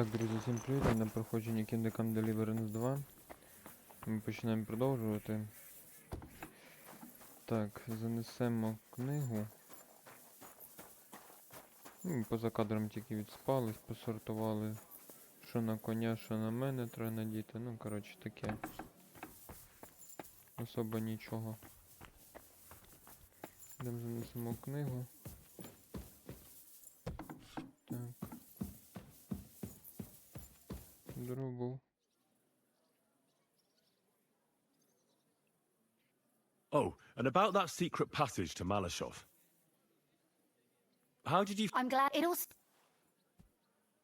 Так, друзі, всім привіт, на проходженні Kingdom Come Deliverance 2. Ми починаємо продовжувати. Так, занесемо книгу. Поза кадром тільки відспались, посортували, що на коня, що на мене треба надіти. Ну, коротше, таке. Особо нічого. Йдемо занесемо книгу. Так. Дробу. Oh, and about that secret passage to Malashov. How did you... I'm glad it all...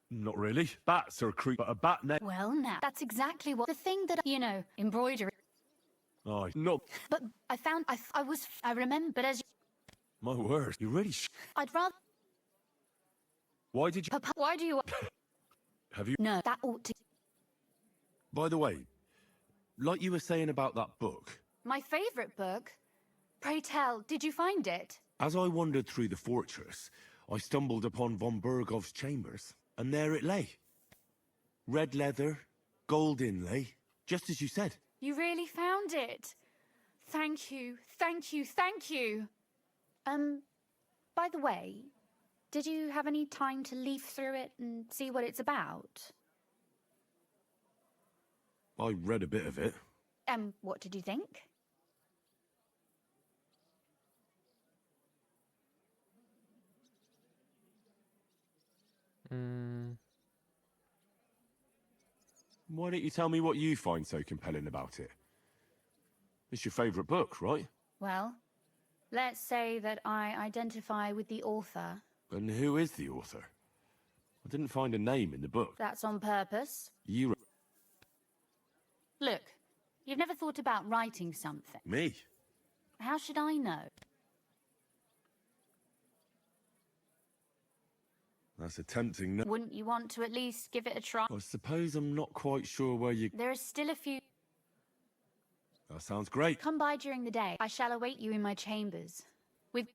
Not really. Bats are creep, but a bat net... Well, now, that's exactly what... The thing that, you know, embroidery... Oh, no. But I found... I remember, but as... My word, you really I'd rather... Why did you... Papa, why do you... Have you... No, that ought to... By the way, like you were saying about that book, My favourite book? Pray tell, did you find it? as I wandered through the fortress, I stumbled upon von Bergov's chambers, and there it lay. Red leather, gold inlay, just as you said. You really found it? Thank you, thank you, thank you. By the way, did you have any time to leaf through it and see what it's about? I read a bit of it. What did you think? Why don't you tell me what you find so compelling about it? It's your favourite book, right? Well, let's say that I identify with the author. And who is the author? I didn't find a name in the book. That's on purpose. You... Look, you've never thought about writing something. Me? How should I know? That's a tempting... Wouldn't you want to at least give it a try? I suppose I'm not quite sure where you... There are still a few... That sounds great. Come by during the day. I shall await you in my chambers. With...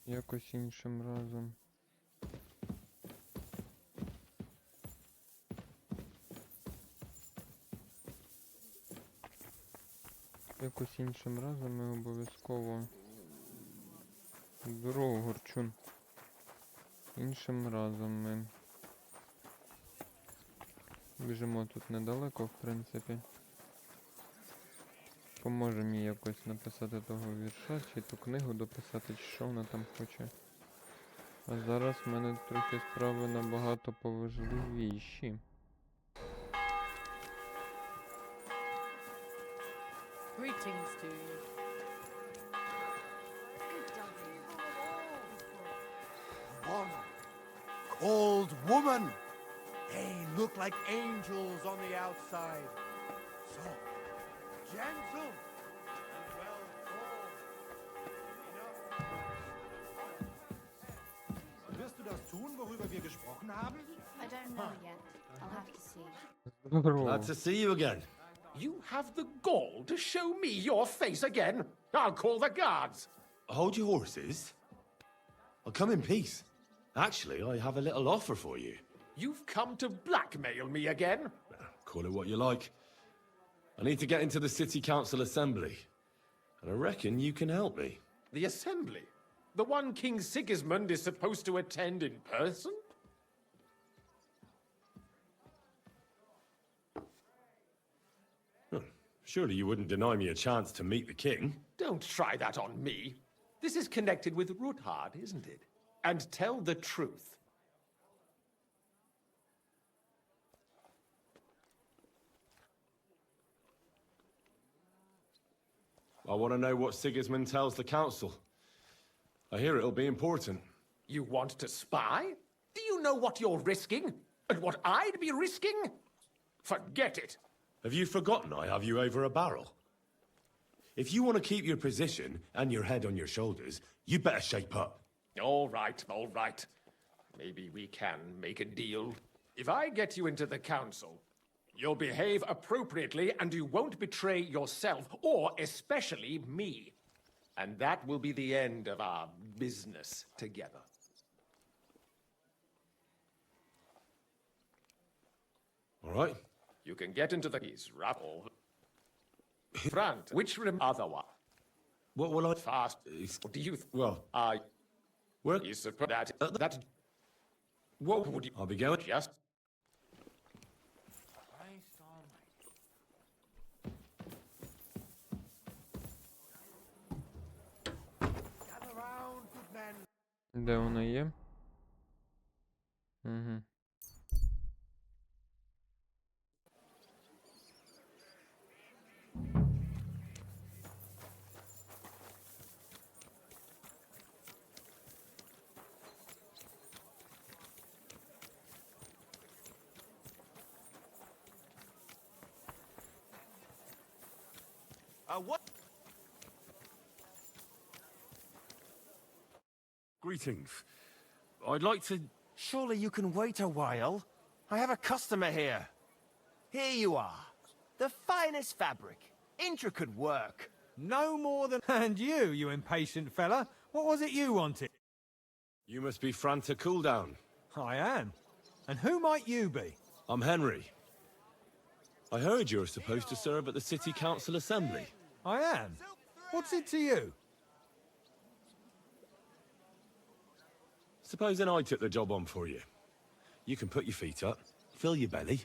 Якось іншим разом. Якось іншим разом ми обов'язково... Здорово, Горчун. Іншим разом ми... Біжимо тут недалеко, в принципі. Поможе мені якось написати того вірша, чи ту книгу дописати, чи що вона там хоче. А зараз в мене трохи справи набагато поважливіші. Greetings to you. One cold woman. They look like angels on the outside. So gentle and well formed. Wirst du das tun, worüber wir gesprochen haben? I don't know yet. I'll have to see. Здорово. Glad to see you again. You have the gall to show me your face again? I'll call the guards. Hold your horses. I'll come in peace. Actually, I have a little offer for you. You've come to blackmail me again? Call it what you like. I need to get into the city council assembly. And I reckon you can help me. The assembly? The one King Sigismund is supposed to attend in person? Surely you wouldn't deny me a chance to meet the king. Don't try that on me. This is connected with Ruthard, isn't it? And tell the truth. I want to know what Sigismund tells the council. I hear it'll be important. You want to spy? Do you know what you're risking? And what I'd be risking? Forget it. Have you forgotten I have you over a barrel? If you want to keep your position and your head on your shoulders, you better shape up. All right, all right. Maybe we can make a deal. If I get you into the council, you'll behave appropriately and you won't betray yourself, or especially me. And that will be the end of our business together. All right. You can get into the keys, raffle. Front, which other one? What will I... Fast. What do you? Well, Work. You suppose that. What would you? I'll be going. Just. Christ almighty. Gather round, good men. Де вона є? Угу. What? Greetings. I'd like to... Surely you can wait a while. I have a customer here. Here you are. The finest fabric. Intricate work. No more than... And you impatient fella. What was it you wanted? You must be Franta Cooldown. I am. And who might you be? I'm Henry. I heard you're supposed to serve at the City Council Assembly. I am. What's it to you? Supposing I took the job on for you. You can put your feet up, fill your belly,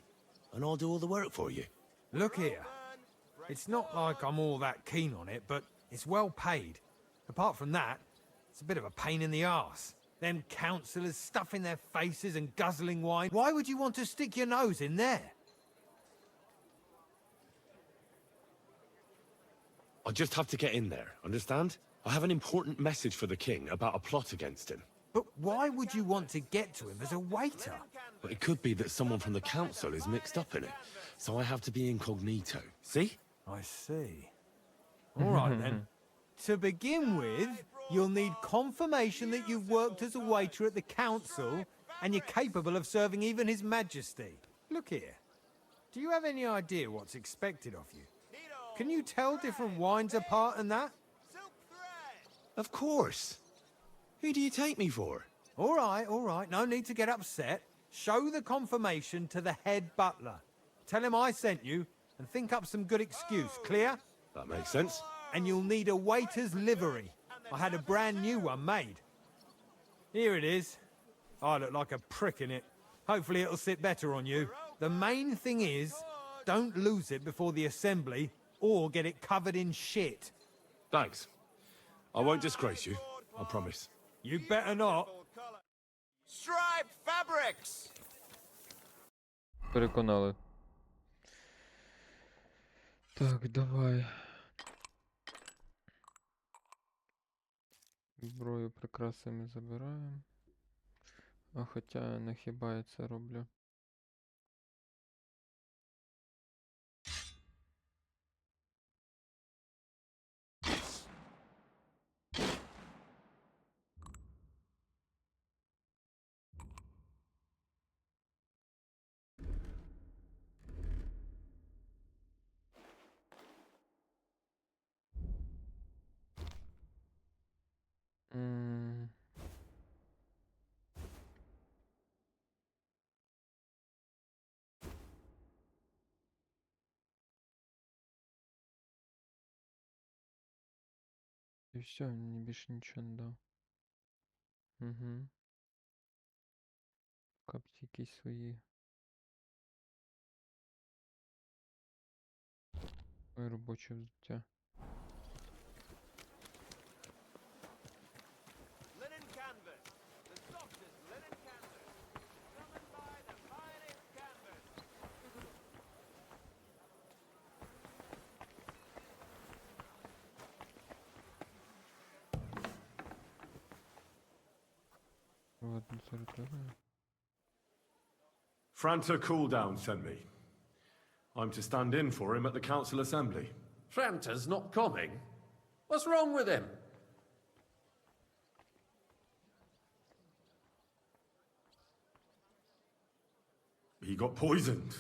and I'll do all the work for you. Look here. It's not like I'm all that keen on it, but it's well paid. Apart from that, it's a bit of a pain in the arse. Them councillors stuffing their faces and guzzling wine. Why would you want to stick your nose in there? I just have to get in there, understand? I have an important message for the king about a plot against him. But why would you want to get to him as a waiter? But it could be that someone from the council is mixed up in it, so I have to be incognito. See? I see. All right then. To begin with, you'll need confirmation that you've worked as a waiter at the council and you're capable of serving even His Majesty. Look here. Do you have any idea what's expected of you? Can you tell different wines apart and that? Of course. Who do you take me for? All right. No need to get upset. Show the confirmation to the head butler. Tell him I sent you and think up some good excuse. Clear? That makes sense. And you'll need a waiter's livery. I had a brand new one made. Here it is. I look like a prick in it. Hopefully it'll sit better on you. The main thing is, don't lose it before the assembly or get it covered in shit. Thanks. I won't disgrace you, I promise. You better not. Striped fabrics! Переконали. Так, давай. Зброю прикраси ми забираємо. А хоча не хіба я це роблю. І все, мені більше нічого не дав. Угу. Капці якісь свої. Ой, робоче взуття. Linen canvas. The softest linen canvas. Come and buy the finest canvas. Ладно, територія. Franta Cooldown sent me. I'm to stand in for him at the council assembly. Franta's not coming. What's wrong with him? He got poisoned.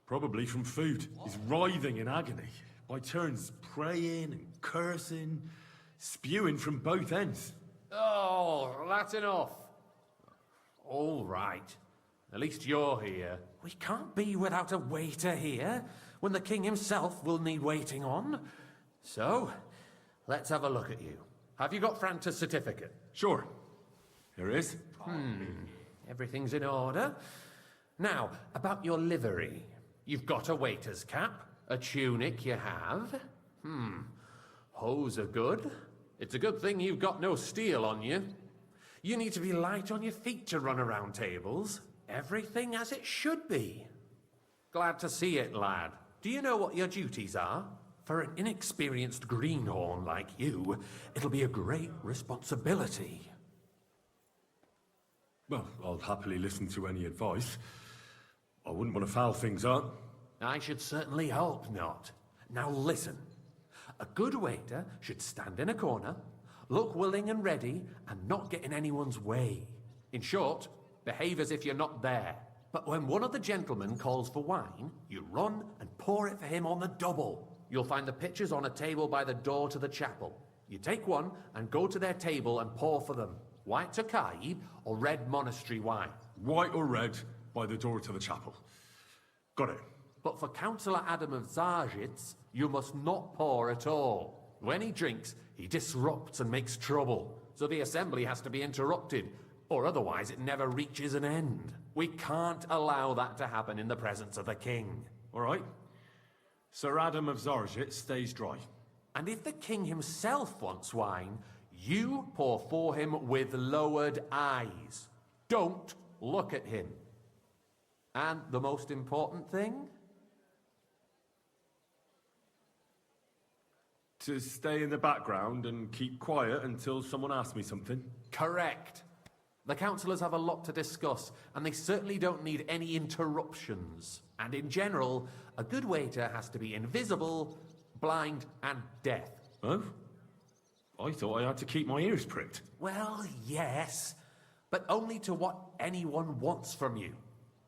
Probably from food. He's writhing in agony. By turns praying and cursing, spewing from both ends. Oh, that's enough. All right. At least you're here. We can't be without a waiter here, when the king himself will need waiting on. So, let's have a look at you. Have you got Franta's certificate? Sure. Here it is. Everything's in order. Now, about your livery. You've got a waiter's cap. A tunic you have. Hose are good. It's a good thing you've got no steel on you. You need to be light on your feet to run around tables. Everything as it should be. Glad to see it, lad. Do you know what your duties are? For an inexperienced greenhorn like you, it'll be a great responsibility. Well, I'll happily listen to any advice. I wouldn't want to foul things up. I should certainly hope not. Now listen. A good waiter should stand in a corner, look willing and ready, and not get in anyone's way. In short, behave as if you're not there. But when one of the gentlemen calls for wine, you run and pour it for him on the double. You'll find the pitchers on a table by the door to the chapel. You take one and go to their table and pour for them. White Tokai or red monastery wine. White or red, by the door to the chapel. Got it. But for Councillor Adam of Zarzhitz, you must not pour at all. When he drinks, he disrupts and makes trouble. So the assembly has to be interrupted, or otherwise it never reaches an end. We can't allow that to happen in the presence of the king. All right. Sir Adam of Zarzhitz stays dry. And if the king himself wants wine, you pour for him with lowered eyes. Don't look at him. And the most important thing? To stay in the background and keep quiet until someone asks me something. Correct. The councillors have a lot to discuss, and they certainly don't need any interruptions. And in general, a good waiter has to be invisible, blind, and deaf. Oh? I thought I had to keep my ears pricked. Well, yes, but only to what anyone wants from you.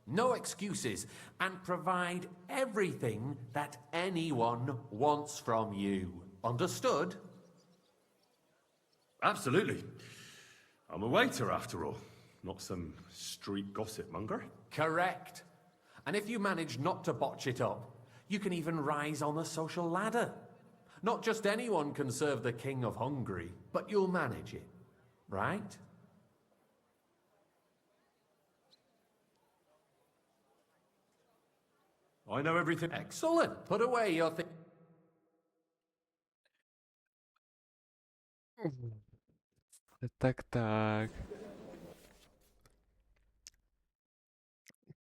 No excuses, and provide everything that anyone wants from you. Understood? Absolutely. I'm a waiter, after all. Not some street gossip monger. Correct. And if you manage not to botch it up, you can even rise on the social ladder. Not just anyone can serve the King of Hungary, but you'll manage it, right? I know everything. Excellent. Put away your thing. Так, так.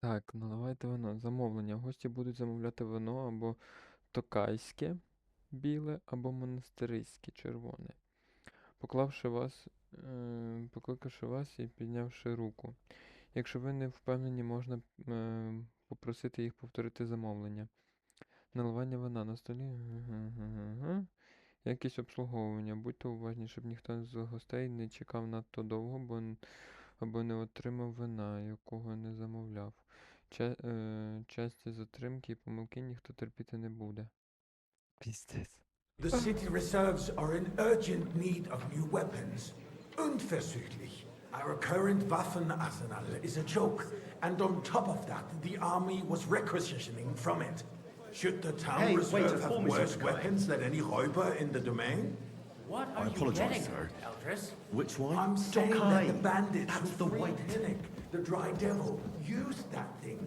Так, наливайте вино. Замовлення. Гості будуть замовляти вино або токайське біле, або монастириське червоне. Покликавши вас і піднявши руку. Якщо ви не впевнені, можна попросити їх повторити замовлення. Наливання вина на столі. Якість обслуговування. Будьте уважні, щоб ніхто з гостей не чекав надто довго, або не отримав вина, якого не замовляв. Часті затримки і помилки ніхто терпіти не буде. Піздець. The city reserves are in urgent need of new weapons. Unverzüglich. Our current Waffenarsenal is a joke, and on top of that, the army was requisitioning from it. Should the town reserve have worse weapons than any Räuber in the domain? What are you getting, Eldris? Which one? I'm saying that the bandits who freed Hinnick, the Dry Devil, used that thing.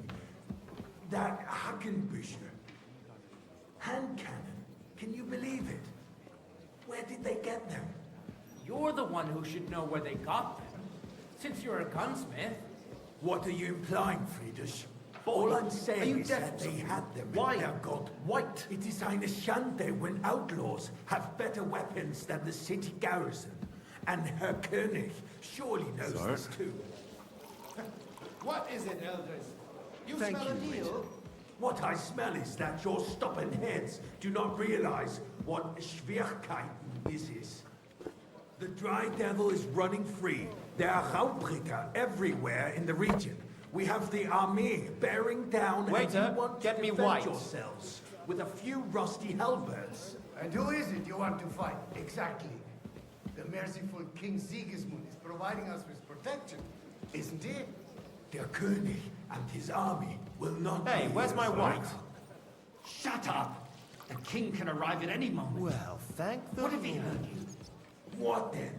That Hackenbücher. Hand cannon. Can you believe it? Where did they get them? You're the one who should know where they got them, since you're a gunsmith. What are you implying, Friedrich? All I'm saying is that they had them. Why, God? White. It is eine Schande when outlaws have better weapons than the city garrison. And Herr König surely knows this too. What is it, Eldris? You Thank smell a you, deal? What I smell is that your stubborn heads do not realize what Schwierigkeiten this is. The Dry Devil is running free. There are Raubricker everywhere in the region. We have the army bearing down, Waiter, and you want get to me defend white. yourselves with a few rusty halberds. And who is it you want to fight, exactly? The merciful King Sigizmund is providing us with protection, isn't he? Der König and his army will not. Hey, be where's here my forever. wife? Shut up! The king can arrive at any moment. Well, thank the What have he Lord. heard you? What then?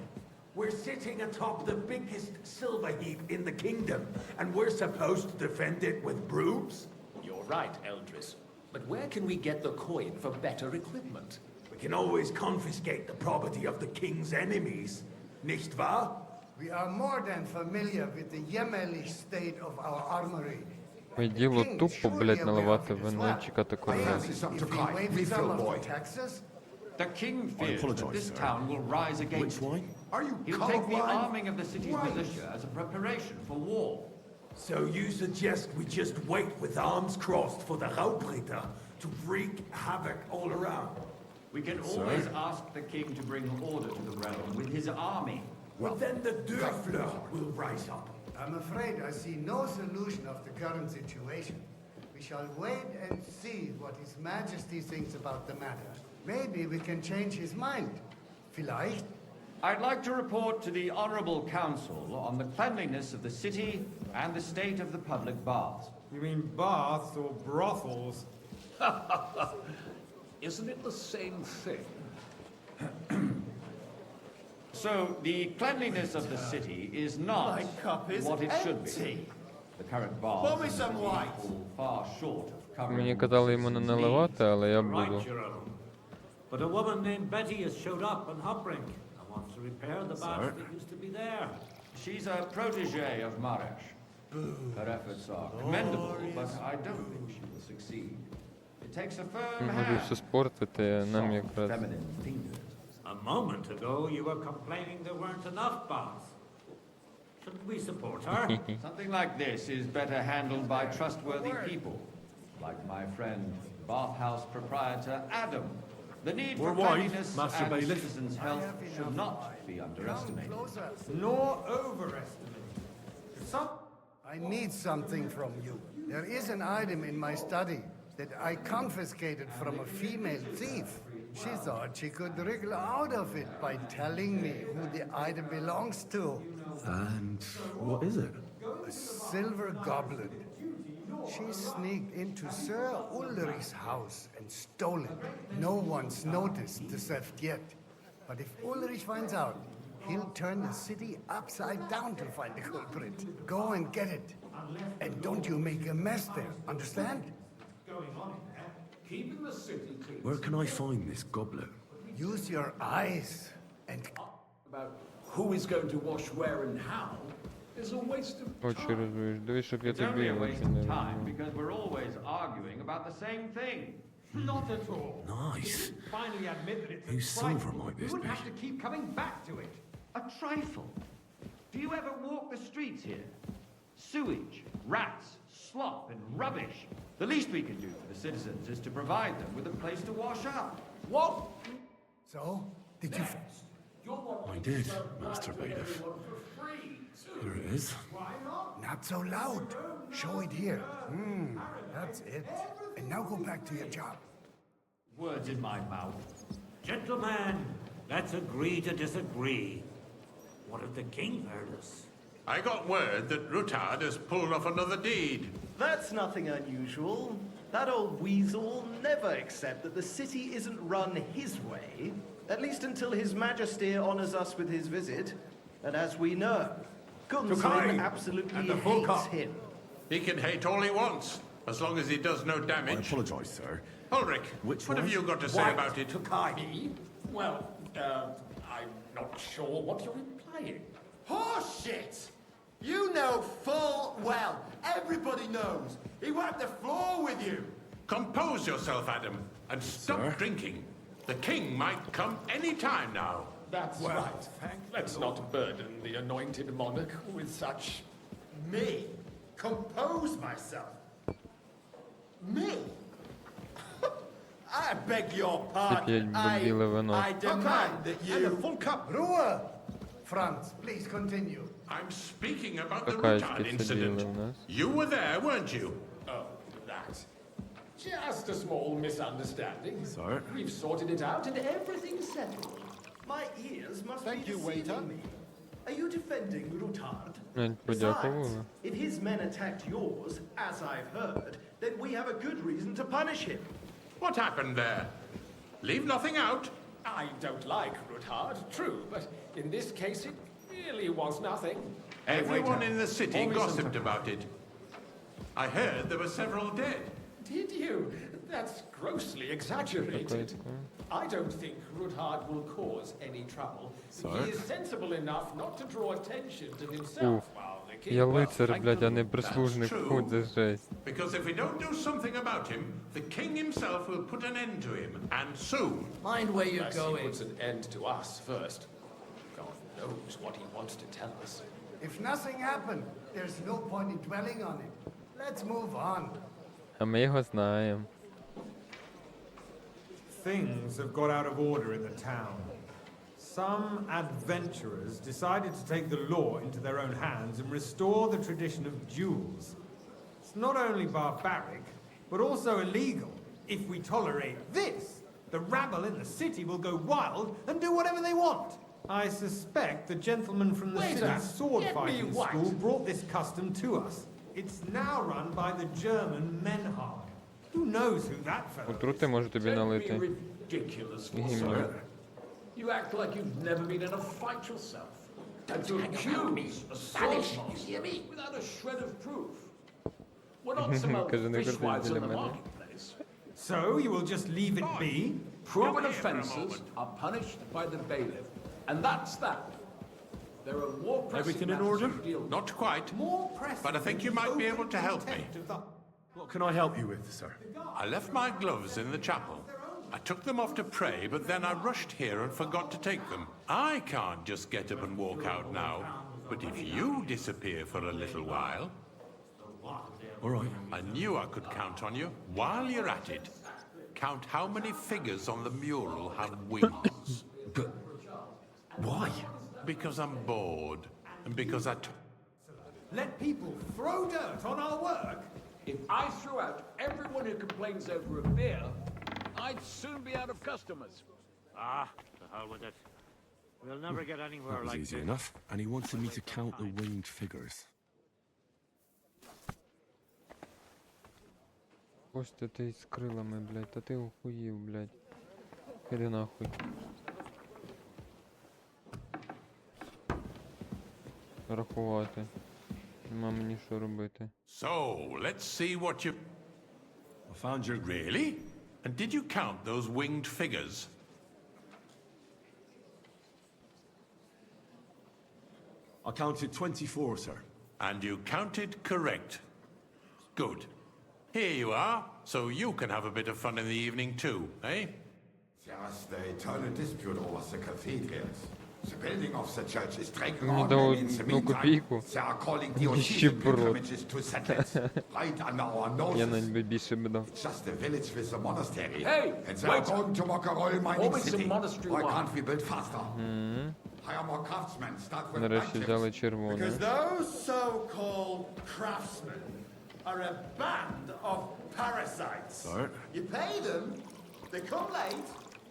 We're sitting atop the biggest silver heap in the kingdom, and we're supposed to defend it with brooms? You're right, Eldris. But where can we get the coin for better equipment? We can always confiscate the property of the king's enemies, nicht wahr? We are more than familiar with the jämmerlich state of our armory. Моє діло тупо, блядь, наливати вино і чекати короля. If we waive some of the taxes, The king fears that apologize, this sir. town will rise against Which him. wine? Are you He'll take the colorblind? arming of the city's Right. militia as a preparation for war. So you suggest we just wait with arms crossed for the Raubritter to wreak havoc all around? We can always ask the king to bring order to the realm with his army. Well, then the Dörfler will rise up. I'm afraid I see no solution of the current situation. We shall wait and see what His Majesty thinks about the matter. Maybe we can change his mind. Vielleicht? I'd like to report to the Honorable Council on the cleanliness of the city and the state of the public baths. You mean baths or brothels? Isn't it the same thing? So, the cleanliness of the city is not My cup is what it should be. empty. The current baths Pour me in the some city white. fall far short of covering Мені the казали йому не citizens' наливати, але я буду. Right, your own. But a woman named Betty has showed up on Hopbrink and wants to repair the baths that used to be there. needs. She's a protege of Marash. Her efforts are commendable, but I don't think she will succeed. It takes a firm Можу hand, все спортити, нам soft якраз. feminine fingers. A moment ago, you were complaining there weren't enough baths. Shouldn't we support her? Something like this is better handled by trustworthy people, like my friend, bathhouse proprietor Adam. The need for More wine, cleanliness Master and Bailiff. citizens' health should not be underestimated. Closer. Nor overestimated. Some I need something from you. There is an item in my study that I confiscated from a female thief. She thought she could wriggle out of it by telling me who the item belongs to. And what is it? A silver goblet. She sneaked into Sir Ulrich's house and stole it. No one's noticed the theft yet. But if Ulrich finds out, he'll turn the city upside down to find the culprit. Go and get it. And don't you make a mess there, understand? Keeping the city clean. Where can I find this goblet? Use your eyes and About who is going to wash where and how is a waste of Очі розумієш. Дивись, щоб я It's only тобі a очі waste не of time розумів. because we're always arguing about the same thing. not at all. Nice. Finally admit that it's a Whose trifle. silver might We this wouldn't be? have to keep coming back to it. A trifle. Do you ever walk the streets here? Sewage, rats, slop, and rubbish. The least we can do for the citizens is to provide them with a place to wash up. what? so, did you... I did, Master Bailiff. Here it is. Not so loud. Show it here. That's it. And now go back to your job. Words in my mouth. Gentlemen, let's agree to disagree. What if the king heard us? I got word that Rutard has pulled off another deed. That's nothing unusual. That old weasel will never accept that the city isn't run his way, at least until His Majesty honors us with his visit. And as we know, Gunslin Tokai, absolutely and the full hates cup. him. He can hate all he wants, as long as he does no I damage. apologize, sir. Ulrich, Which what have one? you got to say White about it? Tokai. Well, I'm not sure what you're implying. Horseshit! You know full well, everybody knows, he wiped the floor with you. Compose yourself, Adam, and stop Sir? drinking. The king might come any time now. That's right. Let's not burden the anointed monarch with such... Me? Compose myself? Me? I beg your П'ять pardon. бомбіле вино. I demand that you... Ruhe! Franz, please continue. I'm speaking about the Какаечки Rutard сиділи incident. у нас. You were there, weren't you? Oh, that. Just a small misunderstanding. Sir? We've sorted it out and everything's settled. My ears must Thank be you, waiter. deceiving me. Are you defending Rutard? Навіть Besides, подякували. if his men attacked yours, as I've heard, then we have a good reason to punish him. What happened there? Leave nothing out. I don't like Rutard, true, but in this case it really was nothing. Everyone in the city gossiped about it. I heard there were several dead. Did you? That's grossly exaggerated. I don't think Rutard will cause any trouble. Sorry? He is sensible enough not to draw attention to himself while the king... Я well, лицар, thank блядь, а the не Lord. прислужник. true. Фу, це жесть. Because if we don't do something about him, the king himself will put an end to him, and soon. Mind where you're Unless he going. puts an end to us first. God knows what he wants to tell us. If nothing happened, there's no point in dwelling on it. Let's move on. А ми його знаємо. Things have got out of order in the town. Some adventurers decided to take the law into their own hands and restore the tradition of duels. It's not only barbaric, but also illegal. If we tolerate this, the rabble in the city will go wild and do whatever they want. I suspect the gentleman from the Waiter, city's sword get me fighting white. school brought this custom to us. It's now run by the German Menhard. Who knows who that fellow is? Отрути можу тобі Don't be налити. ridiculous, Гімню. sir. You act like you've never been in a fight yourself. And to accuse a swordmaster without a shred of proof. We're not some old Каже, не fishwives кричіть in біля the мене. marketplace. So you will just leave it be? Proven offences are punished by the bailiff. And that's that. There are more pressing Everything in matters order? to deal with. Not quite. More pressing But I think you than might be the able to help me. contempt of the- What can I help you with, sir? I left my gloves in the chapel. I took them off to pray, but then I rushed here and forgot to take them. I can't just get up and walk out now. But if you disappear for a little while... All right. I knew I could count on you. While you're at it, count how many figures on the mural have wings. But why? Because I'm bored. And because Let people throw dirt on our work? If I threw out everyone who complains over a beer, I'd soon be out of customers. Ah, the hell with it. We'll never get anywhere That was like easy this. enough. And he wanted me to count the winged figures. Ось ти з крилами, блядь. Та ти охуїв, блядь. Іди нахуй. Рахувати. Нема мені що робити. So, let's see what you... I found your... Really? And did you count those winged figures? I counted 24, sir. And you counted correct. Good. Here you are, so you can have a bit of fun in the evening too, eh? Just the eternal dispute over the cathedrals. The building of the church is dragging Ну, on, дав and in the одну meantime, копійку. they are calling the Ніщеброд. pilgrimages to settlers right under our Я noses. навіть би більше б дав. It's just a village with a monastery. Hey, and they are wait. going to mock a royal mining Always some city. monastery Why wine. can't we build faster? Hire more craftsmen, start with Нарешті взяли blacksmiths. червоне. Because those so-called craftsmen are a band of parasites. Sir? You pay them, they come late,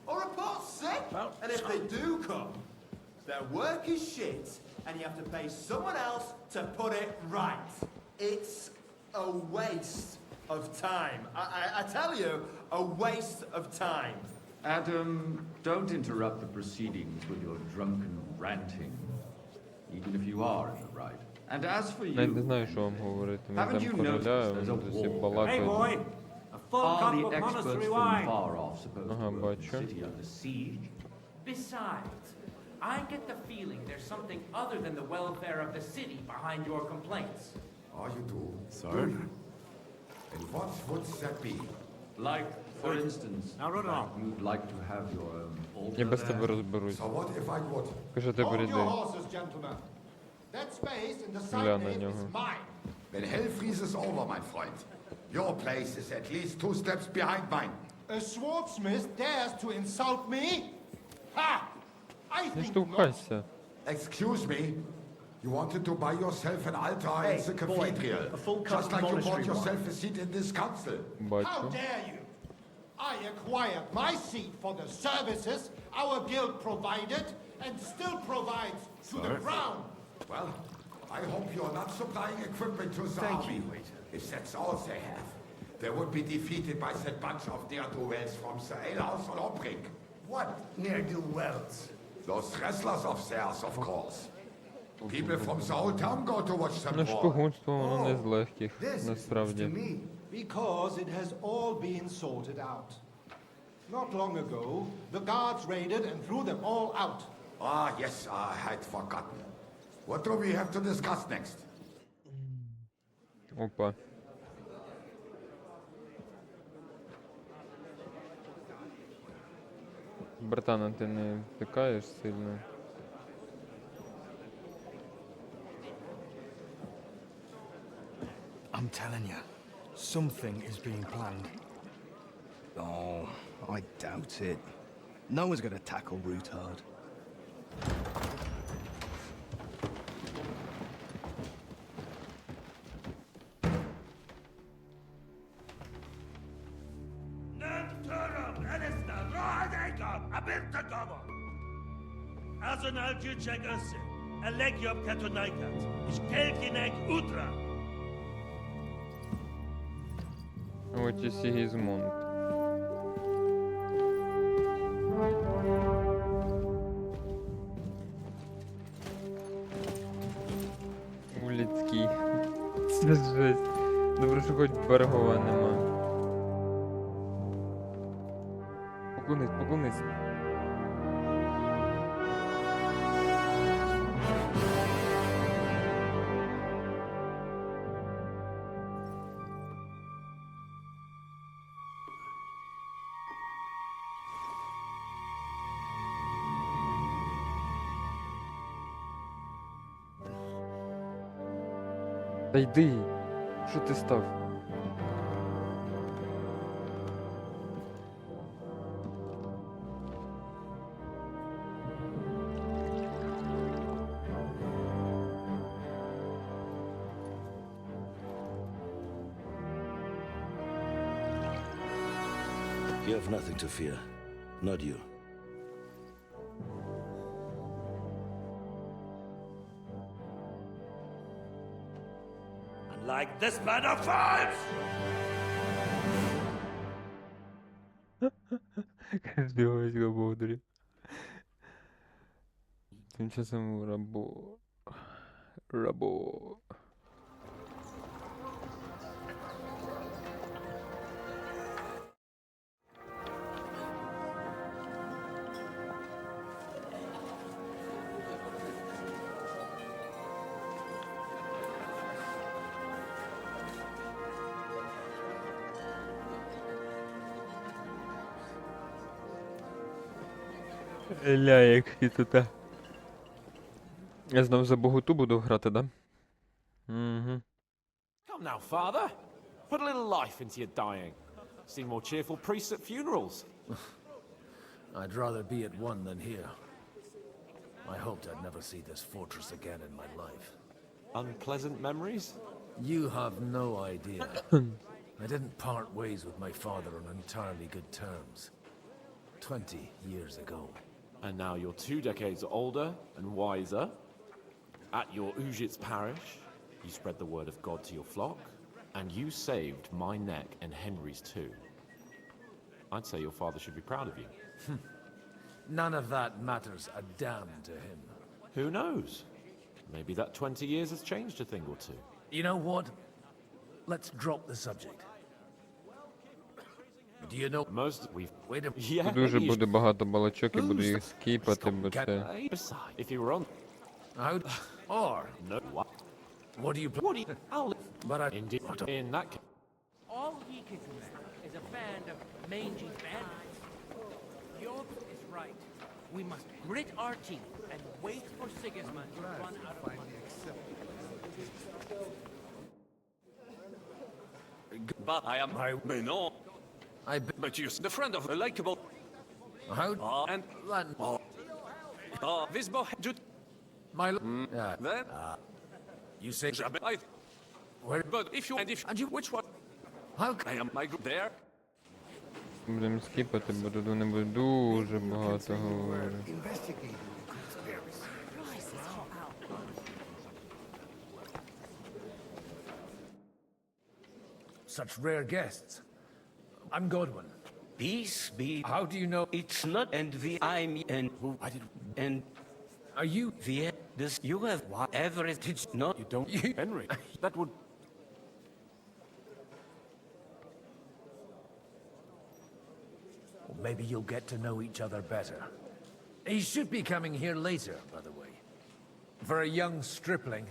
or report sick. And if they do come, their work is shit, and you have to pay someone else to put it right. It's a waste of time. I tell you, a waste of time. Adam, don't interrupt the proceedings with your drunken ranting, even if you are in the right. And as for Навіть не you, знаю, що вам говорити. Ми haven't йдемо you короля, noticed there's a вони всі wall? Hey, балакають. boy! A full are cup the of experts monastery from wine. far off supposed Ага, to work the бачу. city under siege? Besides, I get the feeling there's something other than the welfare of the city behind your complaints. Oh, you do? Sir? Good. And what would that be? Like, for instance, Now run on. you'd like to have your own altar Я без there? тебе розберусь. So what if I would? Кажи, ти прийди. horses, gentlemen. That space in the Гля на нього. mine. When hell freezes over, my friend, your place is at least 2 steps behind mine. A swordsmith dares to insult me? Ha! I Не think not. штовхайся. Excuse me? You wanted to buy yourself an altar in the cathedral, a full cut just like you monastery bought yourself wine. a seat in this council. How dare you? I acquired my seat for the services our guild provided and still provides to the crown. Well, I hope you're not supplying equipment to the army. If that's all they have, they would be defeated by that bunch of ne'er-do-wells from the alehouse on Obrink. What ne'er-do-wells? Those wrestlers of theirs, of course. People from the whole town go to watch them Ну, war. шпигунство, воно не з легких, насправді. Because it has all been sorted out. Not long ago, the guards raided and threw them all out. Ah, yes, I had forgotten. What do we have to discuss next? Опа. Братан, а ти не втикаєш сильно? I'm telling you, something is being planned. Oh, I doubt it. No one's gonna tackle Rootard. От і Сигізмунд. Уліцький. Це жесть. Добре, що хоч берегова нема. Поклонись, поклонись. Та йди, що ти став? You have nothing to fear, not you. Like this man of fives! Каждый возьмет бодрый. Тем часом рабо. Ля, як тут. Я знов за Боготу буду грати, да? Угу. Come now, father. Put a little life into your dying. Seen more cheerful priests at funerals. I'd rather be at one than here. I hoped I'd never see this fortress again in my life. Unpleasant memories? You have no idea. I didn't part ways with my father on entirely good terms. 20 years ago. And now you're 2 decades older and wiser. At your Ujit's parish, you spread the word of God to your flock, and you saved my neck and Henry's too. I'd say your father should be proud of you. None of that matters a damn to him. Who knows? Maybe that 20 years has changed a thing or two. You know what? Let's drop the subject. Do you know most we've wait a yeah, Дуже буде багато балачок і буду їх скіпати, бо це... If you were on out or no what do you I'll but I indeed in that case. All ye can command is a band of mangy bandits. York is right. We must grit our teeth and wait for Sigismund to run out of money. But I am no. But you're the friend of a likable. How and this boy Then, you say, where, but if you, and you, which one? I am my group there. Будемо скіпати, бо тут вони будуть дуже багато говорити. Such rare guests. I'm Godwin. Peace be. How do you know? It's not, and I'm, and who, I did. and Are you? the, this, you have whatever it is not. You don't. Henry. That would. Well, maybe you'll get to know each other better. He should be coming here later, by the way. For a young stripling,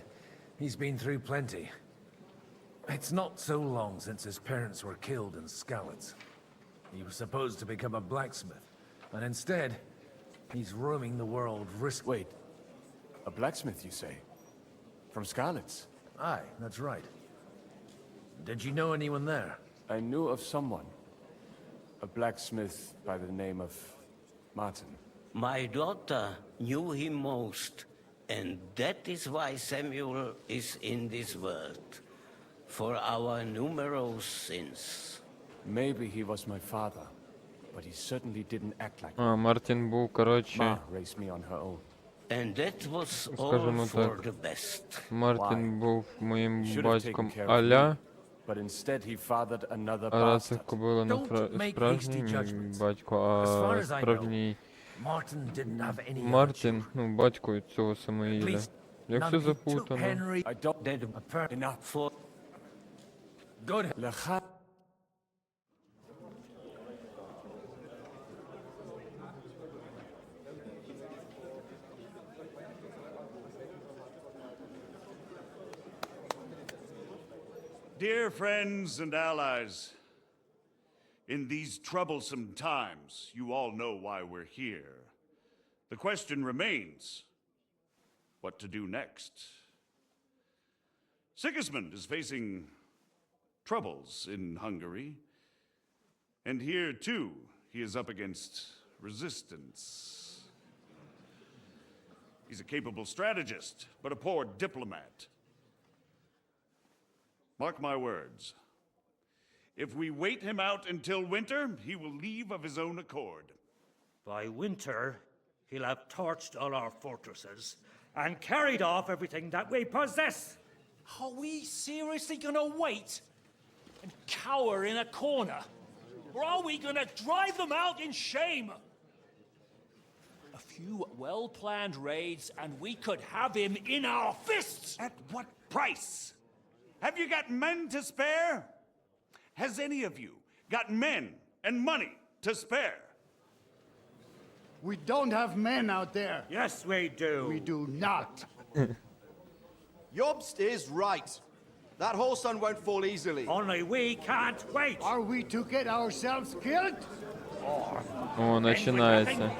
he's been through plenty. It's not so long since his parents were killed in Skalitz. He was supposed to become a blacksmith, and instead, he's roaming the world Wait, a blacksmith, you say? From Skalitz? Aye, that's right. Did you know anyone there? I knew of someone. A blacksmith by the name of Martin. My daughter knew him most, and that is why Samuel is in this world. For our numerous sins. Maybe he was my father, but he certainly didn't act like А, Мартін був, коротше, Ma raised me on her own. And that was all скажімо for так, the best. Мартін був моїм Should have батьком taken care of Аля, me, but instead he fathered another а раз їх bastard. кобила не Don't make справжній hasty мій judgments. батько, As far а as I know, справжній Martin didn't have any other Мартін, ну, батько цього Самуїля. Please, Як none все of you took запутано. Henry. I don't That enough. for Good. Dear friends and allies, in these troublesome times, you all know why we're here. The question remains, what to do next? Sigismund is facing troubles in Hungary, and here too, he is up against resistance. He's a capable strategist, but a poor diplomat. Mark my words. If we wait him out until winter, he will leave of his own accord. By winter, he'll have torched all our fortresses and carried off everything that we possess. Are we seriously gonna wait and cower in a corner? Or are we gonna drive them out in shame? A few well-planned raids and we could have him in our fists! At what price? Have you got men to spare? Has any of you got men and money to spare? We don't have men out there. Yes, we do. We do not. Jobst is right. That whole sun won't fall easily. Only we can't wait. Are we to get ourselves killed? О, починається.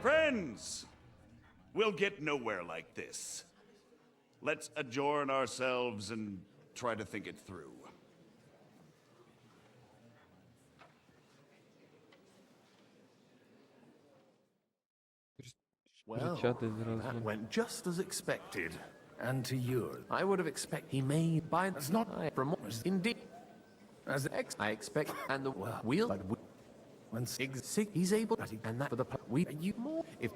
Friends, we'll get nowhere like this. Let's adjourn ourselves and try to think it through. Well, Кричати зразу. that went just as expected. And to yours, I would have expected he may buy. That's not from indeed. As I expect, and the wheel. But when he's able, and that for the we you more if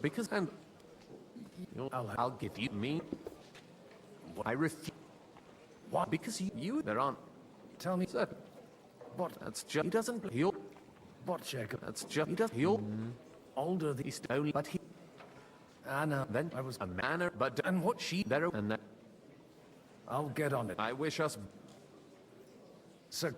because and I'll give you me. I refuse. Why? Because you there aren't. Tell me, sir. What? That's just he doesn't. He'll. What, Jacob? That's just he does. He'll. Older these only, but he. Anna, then I was a manner, but and what she there and that. I'll get on it. I wish us. Sir.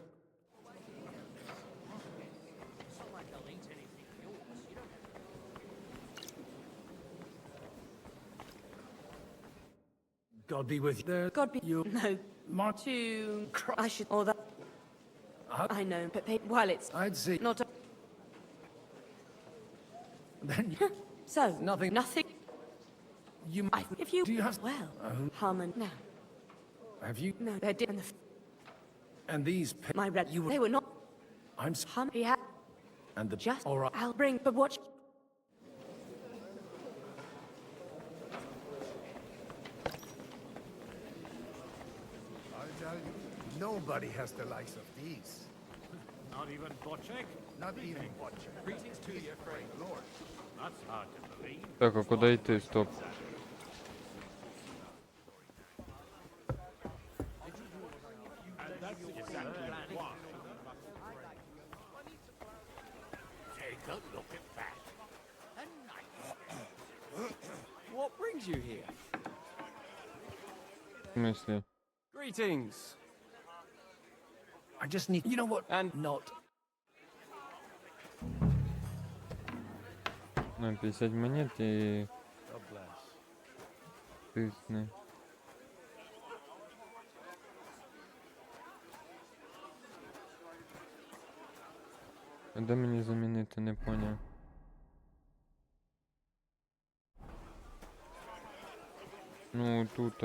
God be with you. There. God be you. No. To I should or that. I know, but while it's I'd see not. then So, Nothing. nothing. If you... Do you have... Well, Harmon, no. Have you... No, they didn't. And these... My red... They were not... I'm... He had... And the... Just... All right. I'll bring... But watch... I'll tell you, nobody has the likes of these. Not even Bocek? Not even Bocek. Greetings to you, friend. Lord. That's hard to believe. Так, а куди йти? Стоп. And that's exactly why. Take a look at that. What brings you here? В смислі? Greetings. I just need... You know what? And not. На 50 монет і God bless. тисни. А де мені замінити, не поняв. Ну, тут.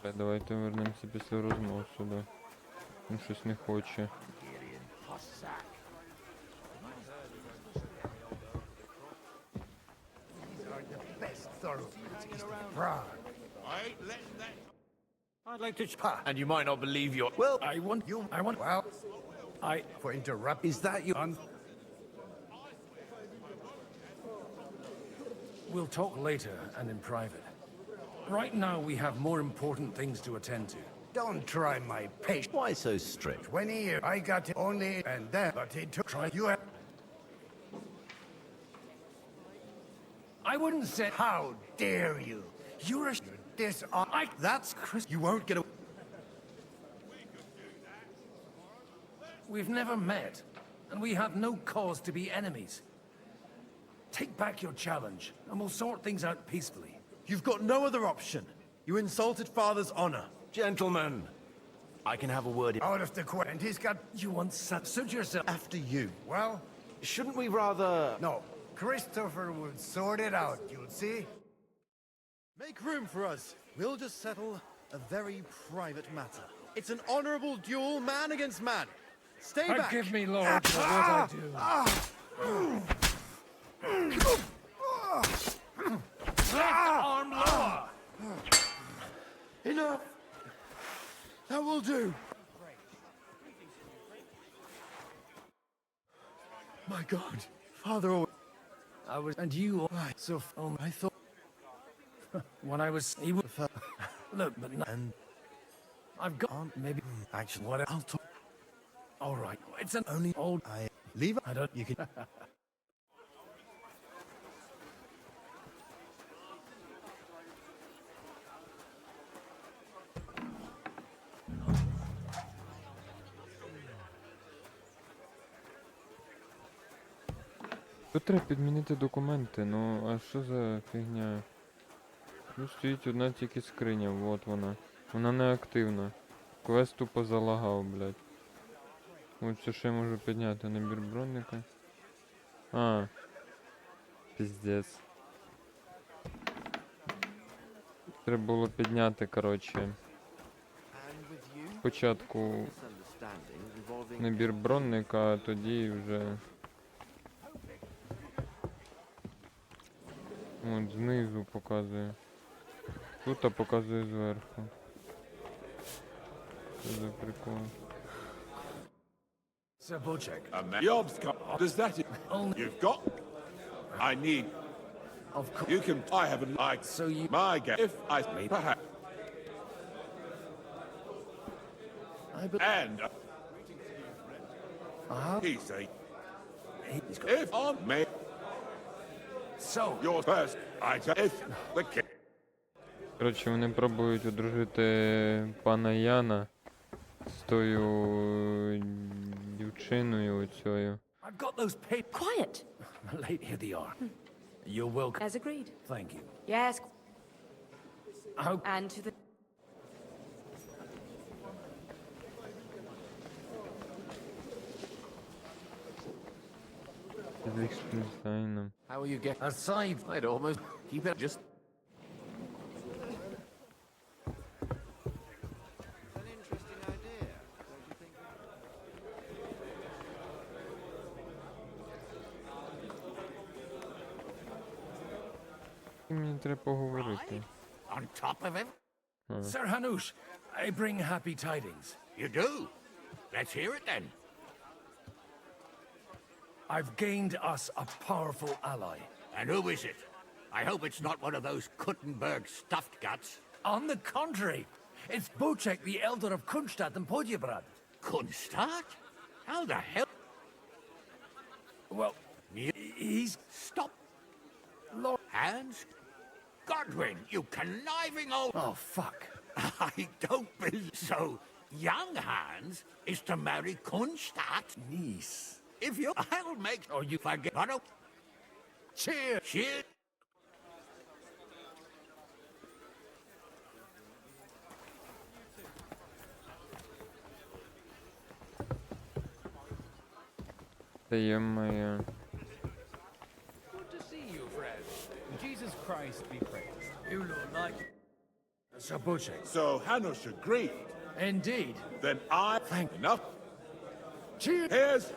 Бля, давайте вернемося після розмов сюди. Він щось не хоче. Best thoroughbreds east of Prague. I ain't letting that. I'd like to... And you might not believe your... Well, I want... Well... For interrupt... Is that your... We'll talk later and in private. Right now, we have more important things to attend to. Don't try my patience. Why so strict? 20 years. I got it only and then, but it took... Try you have... I wouldn't say... How dare you? You're a... That's Chris. You won't get away. We've never met, and we have no cause to be enemies. Take back your challenge, and we'll sort things out peacefully. You've got no other option. You insulted Father's honor. Gentlemen, I can have a word. Out of the court, and he's got... You want suit yourself. After you. Well... Shouldn't we rather... No. Christopher will sort it out, you'll see. Make room for us. We'll just settle a very private matter. It's an honorable duel, man against man. Stay back. Forgive me, Lord, for what I do. Left arm lower! Enough. That will do. My God, Father. I was... And you... So... I thought... When I was... He would... Look, but... No, And... I've got... Maybe... Actually, What... I'll talk... All right. It's an... Only... Old... I... Leave it. I don't... You can... Тут треба підмінити документи, ну а що за фігня? Тут стоїть одна тільки скриня, вот вона. Вона не активна. Квест тупо залагав, блядь. Ось все, що я можу підняти, набір бронника. А. Піздець. Треба було підняти, коротше. Спочатку набір бронника, а тоді вже... От, знизу показує. Тут показує зверху. Що за прикол? Sir Bocek. Jobs, does that... You've got... I need... Of course. You can... I haven't liked... So you... My guess. If I... Perhaps... And... He's a... If on me... So... Your first... I... If... The king... Коротше, вони пробують одружити пана Яна з тою дівчиною оцею. I've got those papers. Quiet. Late, here they are. You're welcome. As agreed. Thank you. Yes. And to the... How will you get aside? I'd almost keep it just. Мені треба поговорити. On top of it? Sir Hanush, I bring happy tidings. You do? Let's hear it then. I've gained us a powerful ally. And who is it? I hope it's not one of those Kuttenberg stuffed guts. On the contrary, it's Bocek, the elder of Kunstadt and Podjebrad. Kunstadt? How the hell? Well, he's... Stop. Lord... Hans? Godwin, you conniving old... Oh, fuck. I don't believe so. Young Hans is to marry Kunstadt's niece. If you... I'll make... Oh, you forget... Oh, no. Cheers! Cheers! Таємне. Good to see you, friend. Jesus Christ be praised. You look like... Sir Bocek. So Hanush agreed. Indeed. Then I... Thank... Enough. Cheers! Here's...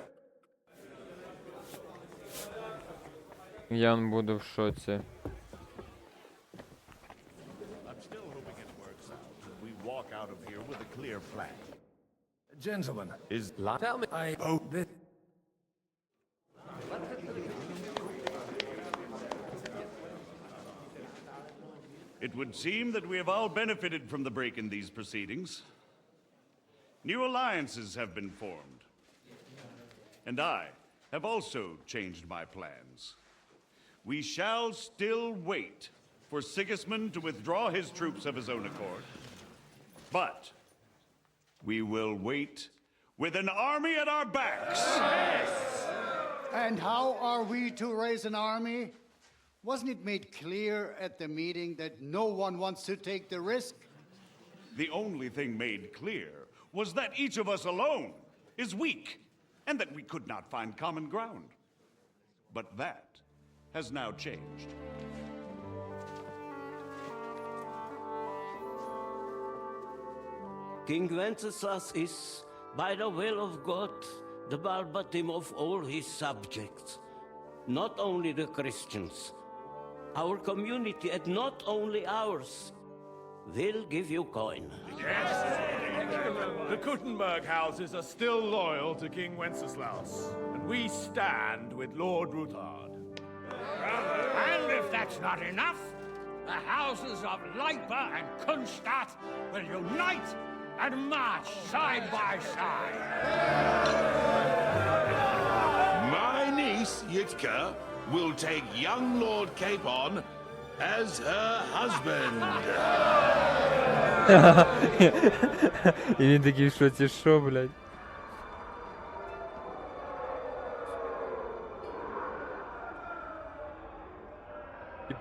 Ян буде в шоці. I'm still hoping it works out. We walk out of here with a clear plan. Gentlemen. Is... Tell me... Oh. This... It would seem that we have all benefited from the break in these proceedings. New alliances have been formed. And I have also changed my plans. We shall still wait for Sigismund to withdraw his troops of his own accord. But we will wait with an army at our backs. Yes! And how are we to raise an army? Wasn't it made clear at the meeting that no one wants to take the risk? The only thing made clear was that each of us alone is weak, and that we could not find common ground. But that has now changed. King Wenceslas is, by the will of God, the Balbatim of all his subjects. Not only the Christians, our community, and not only ours, will give you coin. Yes. The Kuttenberg houses are still loyal to King Wenceslas, and we stand with Lord Ruthard. And if that's not enough, the houses of Leipa and Kunstadt will unite and march side by side. My niece, Yitka, will take young Lord Capon as her husband. І він такий, що ці що, блядь?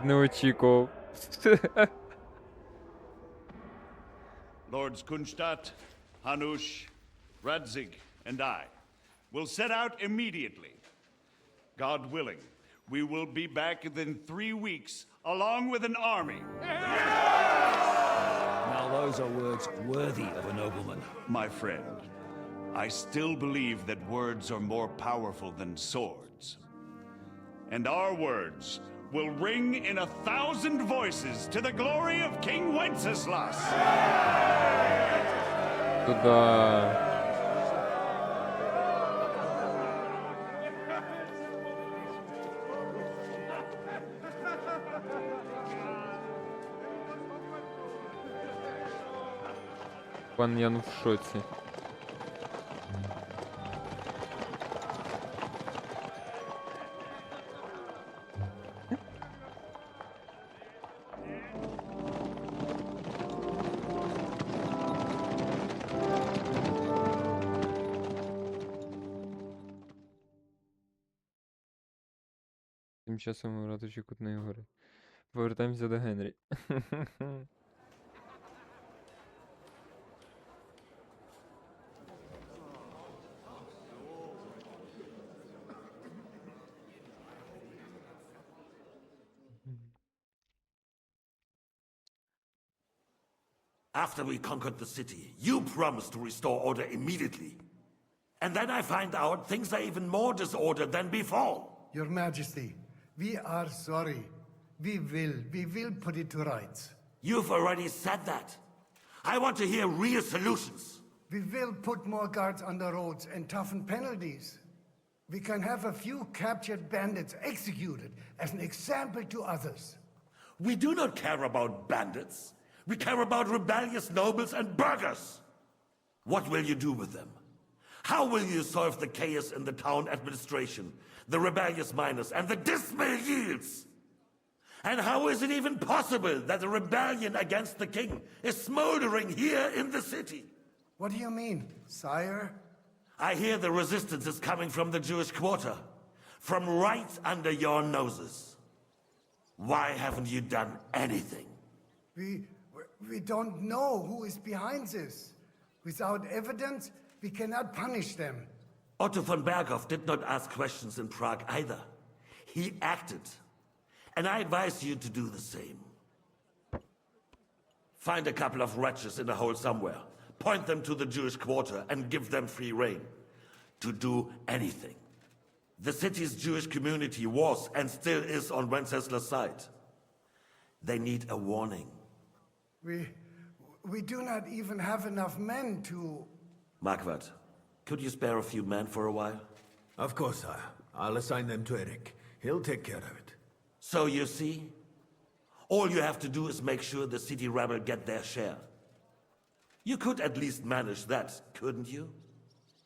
Не очікував. Lords Kunstadt, Hanush, Radzig, and I will set out immediately. God willing, we will be back within 3 weeks, along with an army. Now those are words worthy of a nobleman. My friend, I still believe that words are more powerful than swords. And our words will ring in 1,000 voices to the glory of King Wenceslas. Туда. Пан Ян в шоці. Тим часом у ратуші Кутної гори. Повертаємося до Генрі. After we conquered the city, you promised to restore order immediately. And then I find out things are even more disordered than before. Your Majesty, we are sorry. We will put it to rights. You've already said that. I want to hear real solutions. We will put more guards on the roads and toughen penalties. We can have a few captured bandits executed as an example to others. We do not care about bandits. We care about rebellious nobles and burghers. What will you do with them? How will you solve the chaos in the town administration, the rebellious miners, and the dismal yields? And how is it even possible that a rebellion against the king is smoldering here in the city? What do you mean, sire? I hear the resistance is coming from the Jewish quarter, from right under your noses. Why haven't you done anything? We don't know who is behind this. Without evidence, we cannot punish them. Otto von Berghoff did not ask questions in Prague either. He acted. And I advise you to do the same. Find a couple of wretches in a hole somewhere, point them to the Jewish quarter, and give them free rein to do anything. The city's Jewish community was and still is on Wencesla's side. They need a warning. We do not even have enough men to... Marquardt, could you spare a few men for a while? Of course, sire. I'll assign them to Eric. He'll take care of it. So you see, all you have to do is make sure the city rebel get their share. You could at least manage that, couldn't you?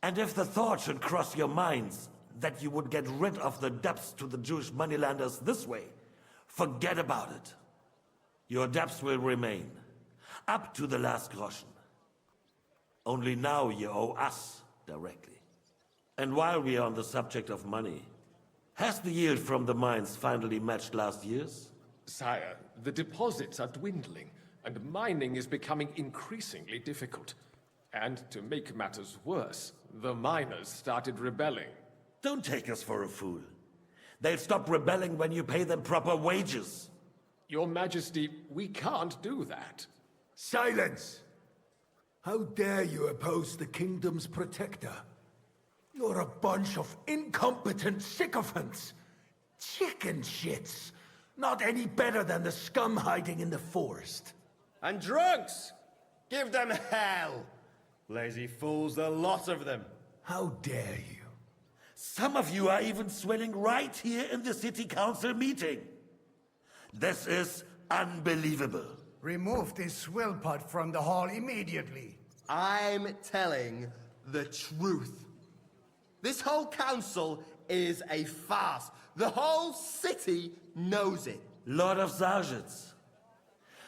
And if the thought should cross your minds that you would get rid of the debts to the Jewish moneylenders this way, forget about it. Your debts will remain, up to the last groschen. Only now you owe us directly. And while we are on the subject of money, has the yield from the mines finally matched last year's? Sire, the deposits are dwindling, and mining is becoming increasingly difficult. And to make matters worse, the miners started rebelling. Don't take us for a fool. They'll stop rebelling when you pay them proper wages. Your Majesty, we can't do that. Silence! How dare you oppose the kingdom's protector? You're a bunch of incompetent sycophants. Chicken shits. Not any better than the scum hiding in the forest. And drunks! Give them hell! Lazy fools, the lot of them. How dare you? Some of you are even swelling right here in the city council meeting. This is unbelievable. Remove this swill pot from the hall immediately. I'm telling the truth. This whole council is a farce. The whole city knows it. Lord of Zarjits,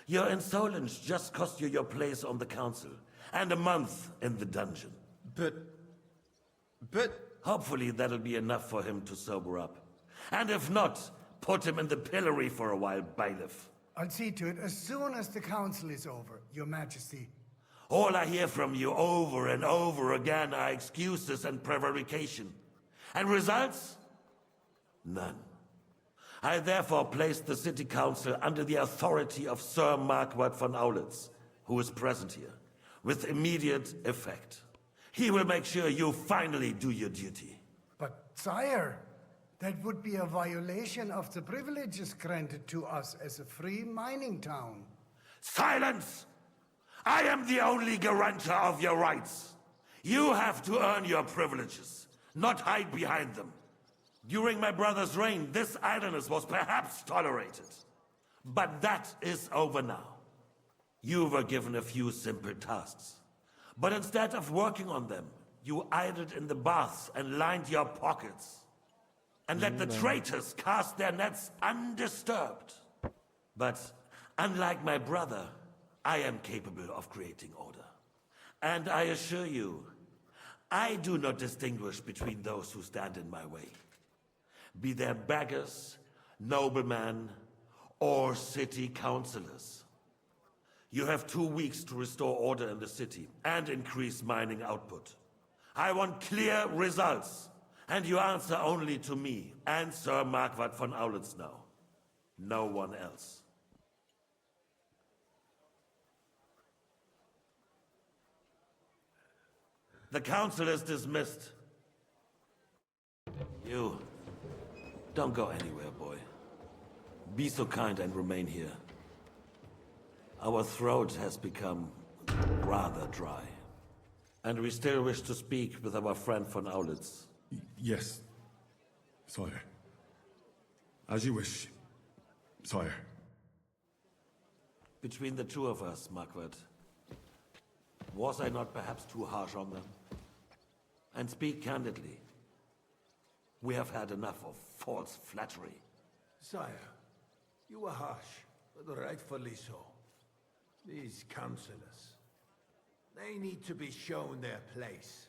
your insolence just cost you your place on the council and a month in the dungeon. But... Hopefully that'll be enough for him to sober up. And if not, put him in the pillory for a while, bailiff. I'll see to it as soon as the council is over, Your Majesty. All I hear from you over and over again are excuses and prevarication. And results? None. I therefore place the city council under the authority of Sir Marquardt von Aulitz, who is present here, with immediate effect. He will make sure you finally do your duty. But, sire, that would be a violation of the privileges granted to us as a free mining town. Silence! I am the only guarantor of your rights. You have to earn your privileges, not hide behind them. During my brother's reign, this idleness was perhaps tolerated. But that is over now. You were given a few simple tasks. But instead of working on them, you idled in the baths and lined your pockets. And let the traitors cast their nets undisturbed. But unlike my brother, I am capable of creating order. And I assure you, I do not distinguish between those who stand in my way. Be they beggars, noblemen, or city councillors. You have 2 weeks to restore order in the city and increase mining output. I want clear results, and you answer only to me and Sir Marquardt von Aulitz now. No one else. The council is dismissed. You, don't go anywhere, boy. Be so kind and remain here. Our throat has become rather dry. And we still wish to speak with our friend von Aulitz. Yes, sire. As you wish, sire. Between the two of us, Marquardt, was I not perhaps too harsh on them? And speak candidly. We have had enough of false flattery. Sire, you were harsh, but rightfully so. These councillors, they need to be shown their place.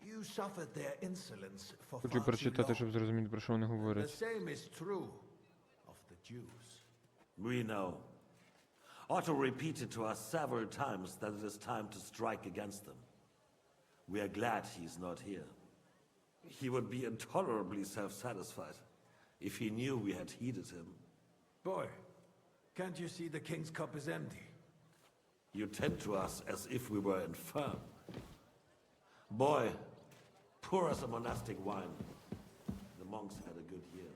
You suffered their insolence for Хочу far too прочитати, long. щоб зрозуміти, про що вони The говорять. same is true of the Jews. We know. Otto repeated to us several times that it is time to strike against them. We are glad he's not here. He would be intolerably self-satisfied if he knew we had heeded him. Boy, can't you see the king's cup is empty? You tend to us as if we were infirm. Boy, pour us a monastic wine. The monks had a good year.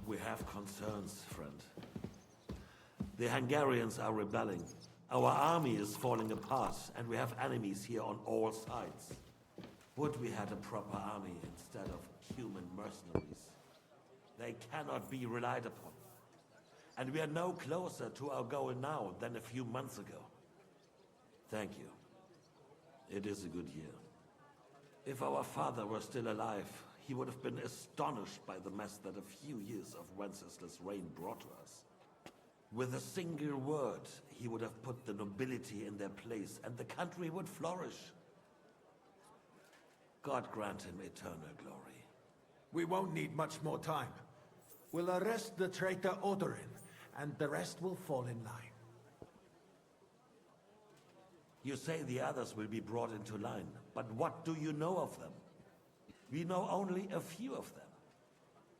We have concerns, friend. The Hungarians are rebelling. Our army is falling apart, and we have enemies here on all sides. Would we had a proper army instead of human mercenaries? They cannot be relied upon. And we are no closer to our goal now than a few months ago. Thank you. It is a good year. If our father were still alive, he would have been astonished by the mess that a few years of Wenceslas' reign brought to us. With a single word, he would have put the nobility in their place, and the country would flourish. God grant him eternal glory. We won't need much more time. We'll arrest the traitor Odorin, and the rest will fall in line. You say the others will be brought into line, but what do you know of them? We know only a few of them.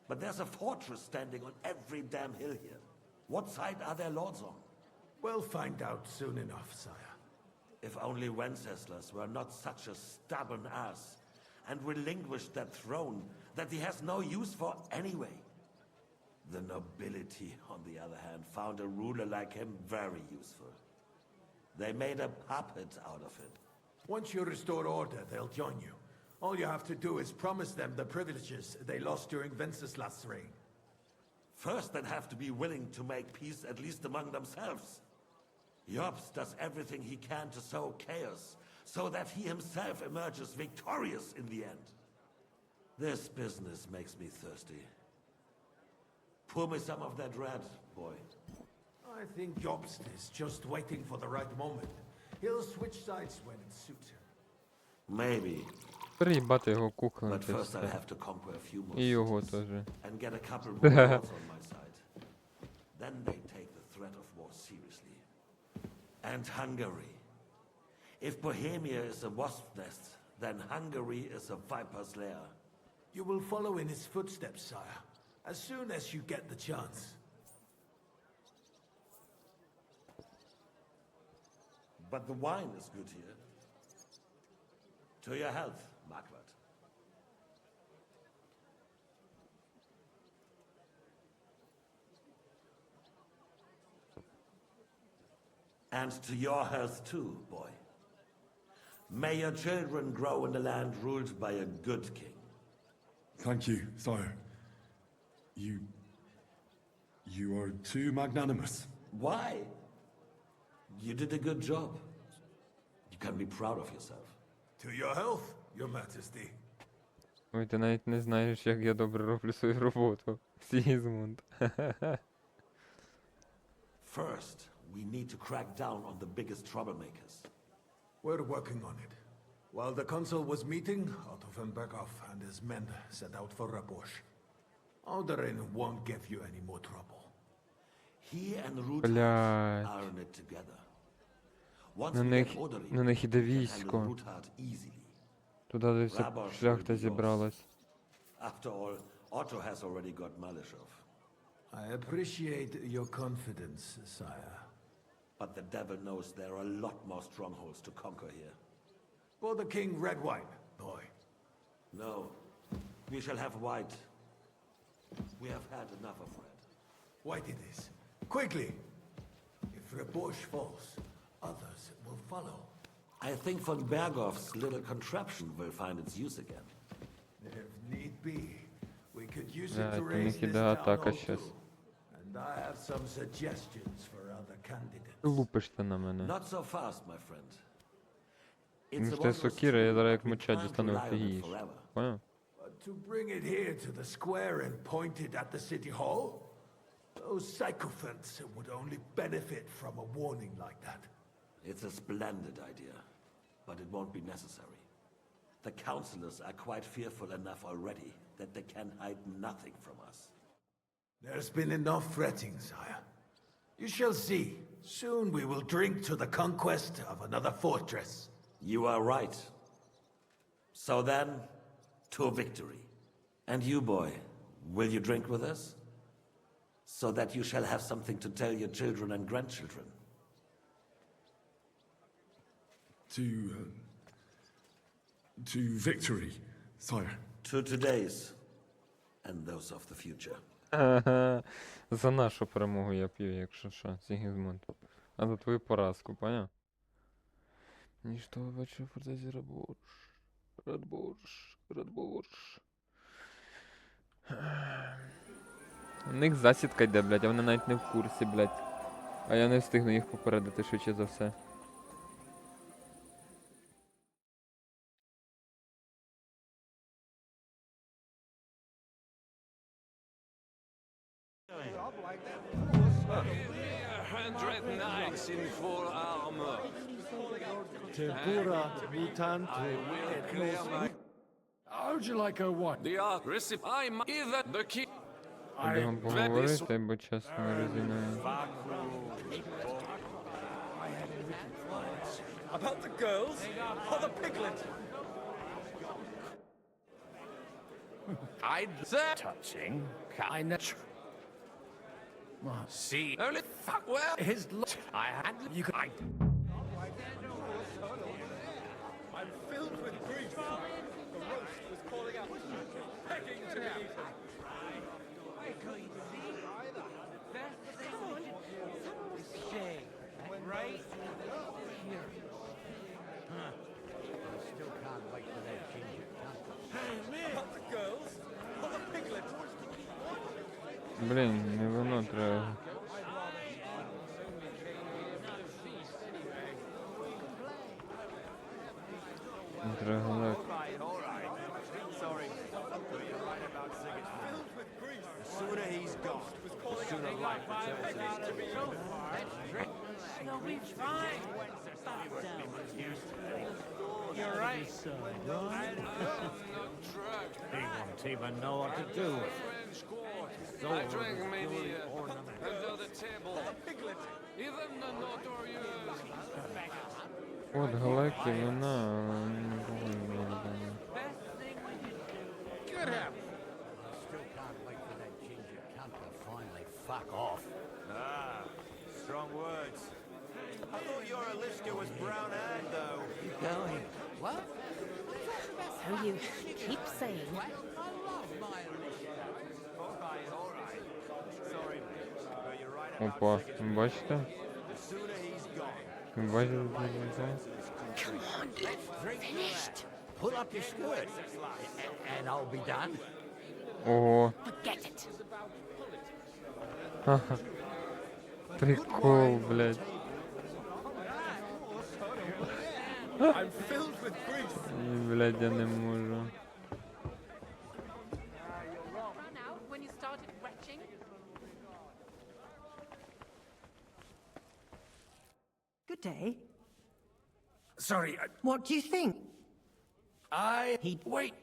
But there's a fortress standing on every damn hill here. What side are their lords on? We'll find out soon enough, sire. If only Wenceslas were not such a stubborn ass, and relinquished that throne that he has no use for anyway. The nobility, on the other hand, found a ruler like him very useful. They made a puppet out of it. Once you restore order, they'll join you. All you have to do is promise them the privileges they lost during Wenceslas' reign. First, they'd have to be willing to make peace at least among themselves. Jobs does everything he can to sow chaos, so that he himself emerges victorious in the end. This business makes me thirsty. Pour me some of that red, boy. I think Jobst is just waiting for the right moment. He'll switch sides when it suits him. Maybe. Переїбати його куклами. But first I'll have to conquer a few more І його cities теж. and get a couple more lords on my side. Then they take the threat of war seriously. And Hungary. If Bohemia is a wasp's nest, then Hungary is a viper's lair. You will follow in his footsteps, sire, as soon as you get the chance. But the wine is good here. To your health, Marquardt. And to your health too, boy. May your children grow in a land ruled by a good king. Thank you, sire. You are too magnanimous. Why? You did a good job. You can be proud of yourself. To your health, your majesty. Ой, ти навіть не знаєш, як я добре роблю свою роботу. Сигізмунд. First, we need to crack down on the biggest troublemakers. We're working on it. While the consul was meeting, Otto von Berghoff and his men set out for Rabosh. Odorin won't give you any more trouble. He and Ruta Блядь. are in it together. Once На we них, get Odorin, на них іде we can handle військо. Ruta easily. Туди де вся Rabosh will шляхта be зібралась. yours. After all, Otto has already got Malishov. I appreciate your confidence, sire. But the devil knows there are a lot more strongholds to conquer here. For the king red wine, boy. No, we shall have white. We have had enough of red. White it is. Quickly! If Reborge falls, others will follow. I think von Berghoff's little contraption will find its use again. If need be, we could use it Да, to у raise них this іде town атака all щас. too. And I have some suggestions for other candidates. Лупиш ти на мене. Not so fast, my friend. Тому що ти сокира, я зараз як меча дістану, офігієш. Понял? But to bring it here to the square and point it at the city hall? Those sycophants would only benefit from a warning like that. It's a splendid idea, but it won't be necessary. The councillors are quite fearful enough already that they can hide nothing from us. There's been enough fretting, sire. You shall see. Soon we will drink to the conquest of another fortress. You are right. So then, to victory. And you, boy, will you drink with us? So that you shall have something to tell your children and grandchildren. To victory, sire. To today's, and those of the future. За нашу перемогу я п'ю, якщо що, Сигізмунд. А за твою поразку, поняв? Ніщо бачу в фортезі Радборж. У них засідка йде, блядь, а вони навіть не в курсі, блядь. А я не встигну їх попередити швидше за все. In full armor. Tempura mutanto. How'd you like her what? The recipe. I'm even the king. Будемо поговорити, бо чесно не розумію. About the girls or the piglet? I'd say touching, kind of. See, only fuck well. His I had you could. I'm filled with grief. The roast was calling out, begging to be eaten. Right here. I still can't wait for that ginger can't. About the girls or the piglet? Блін, не воно треба. Драгулет. Sorry, but you're right about Sigismund. The sooner he's gone, the sooner life returns to his No, we tried. You're right. He won't even know what to do with it. I drank many under the table. Even the notorious. От Галекі, вона... не повинна. Good him. I still can't wait for that ginger cunt to finally fuck off. Ah, strong words. I thought your Alishka was brown-haired, though. Going. What? So you keep saying. Sorry, but you're right about Опа, бачите? the sooner he's gone. Бачите? Come on, finished. Pull up your skirt, and I'll be done. Ого. Forget it. Ха-ха. Прикол, блядь. I'm filled with grief. Ні, блядь, я не можу. When you started retching. Good day. Sorry, What do you think? wait.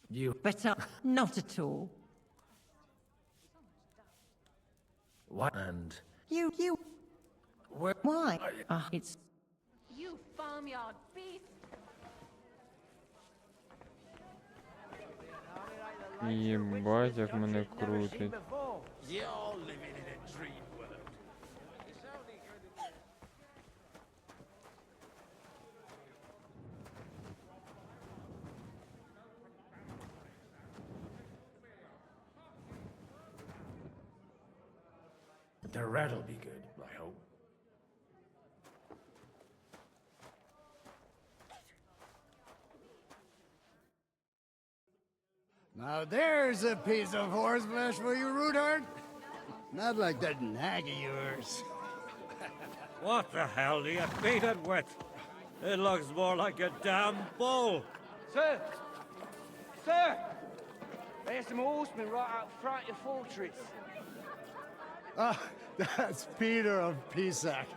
You Better not at all. what? And You. where? Why? It's You farmyard beast. Єбать, як мене крутить. You're living in a dream world. The red'll be good, I hope. Now there's a piece of horse flesh for you, Rootard. Not like that nag of yours. What the hell do you beat it with? It looks more like a damn bull. Sir! Sir! There's some horsemen right out front of the fortress. Ah, that's Peter of Pisac.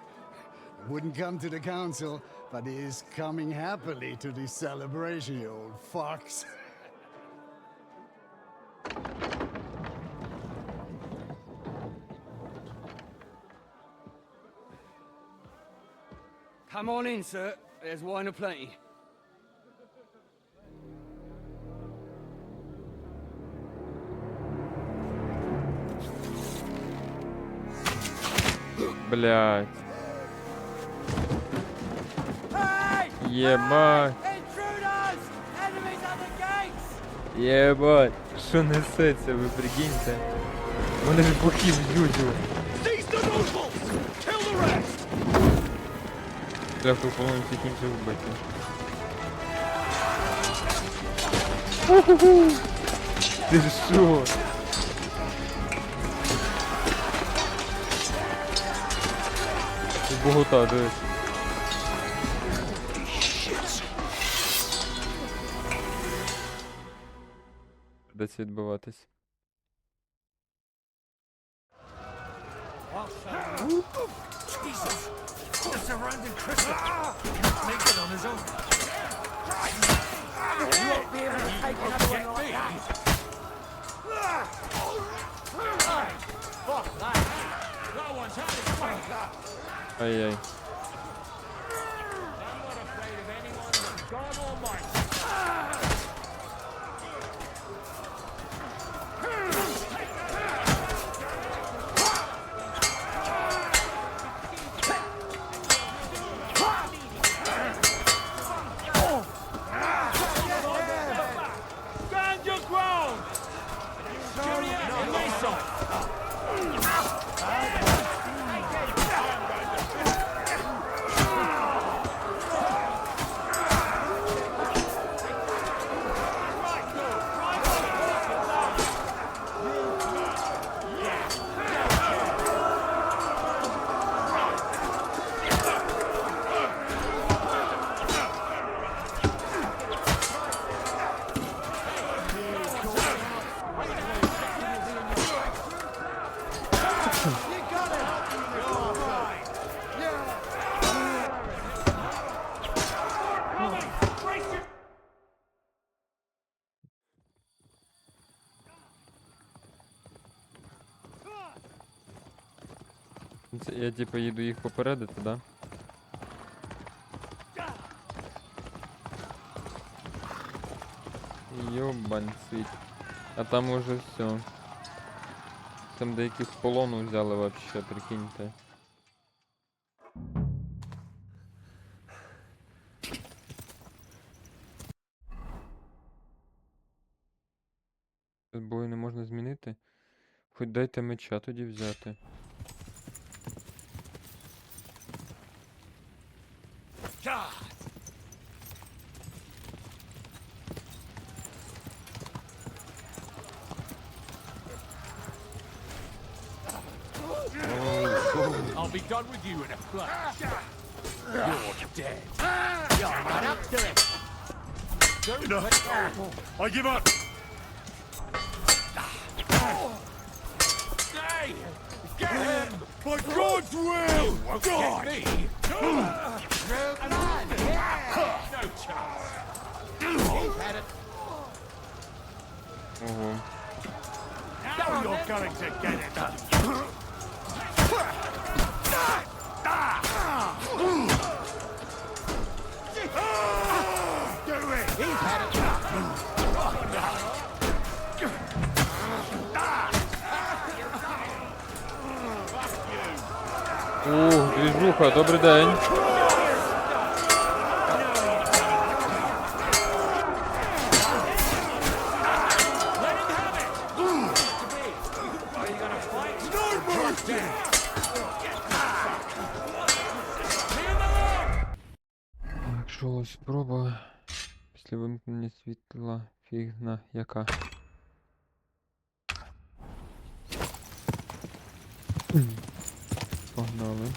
Wouldn't come to the council, but he is coming happily to the celebration, you old fox. Come on in, sir. There's wine aplenty. Блядь. Єбать. Єбать. Що несеться, ви прикиньте. Вони ж бухи б'ють його. Треба по-моєму всіх інших вбити. Ти що? Богота, дивись. Десь відбиватись. Jesus! The surrounding crystal can't make it on his own. You won't be able to take another one like that. Fuck that! No one's had his way. Ай-яй. I'm not afraid of anyone but God Almighty. Stand your ground! Cheerio, and Mason! Це я типу їду їх попередити, да? Йобанцить. А там уже все. Там деяких в полону взяли вообще, прикиньте. Бою не можна змінити? Хоч дайте меча тоді взяти. I'll be done with you in a flash. You're dead. You're right up to it. Enough. I give up. Stay! Get him! For God's will! God! Get me! No chance. He's had it. Ого. Now you're going to get it. Do it! He's had it. Двіжуха, добрий день. Що, спроба. Після вимкнення світла фігна яка. Погнали.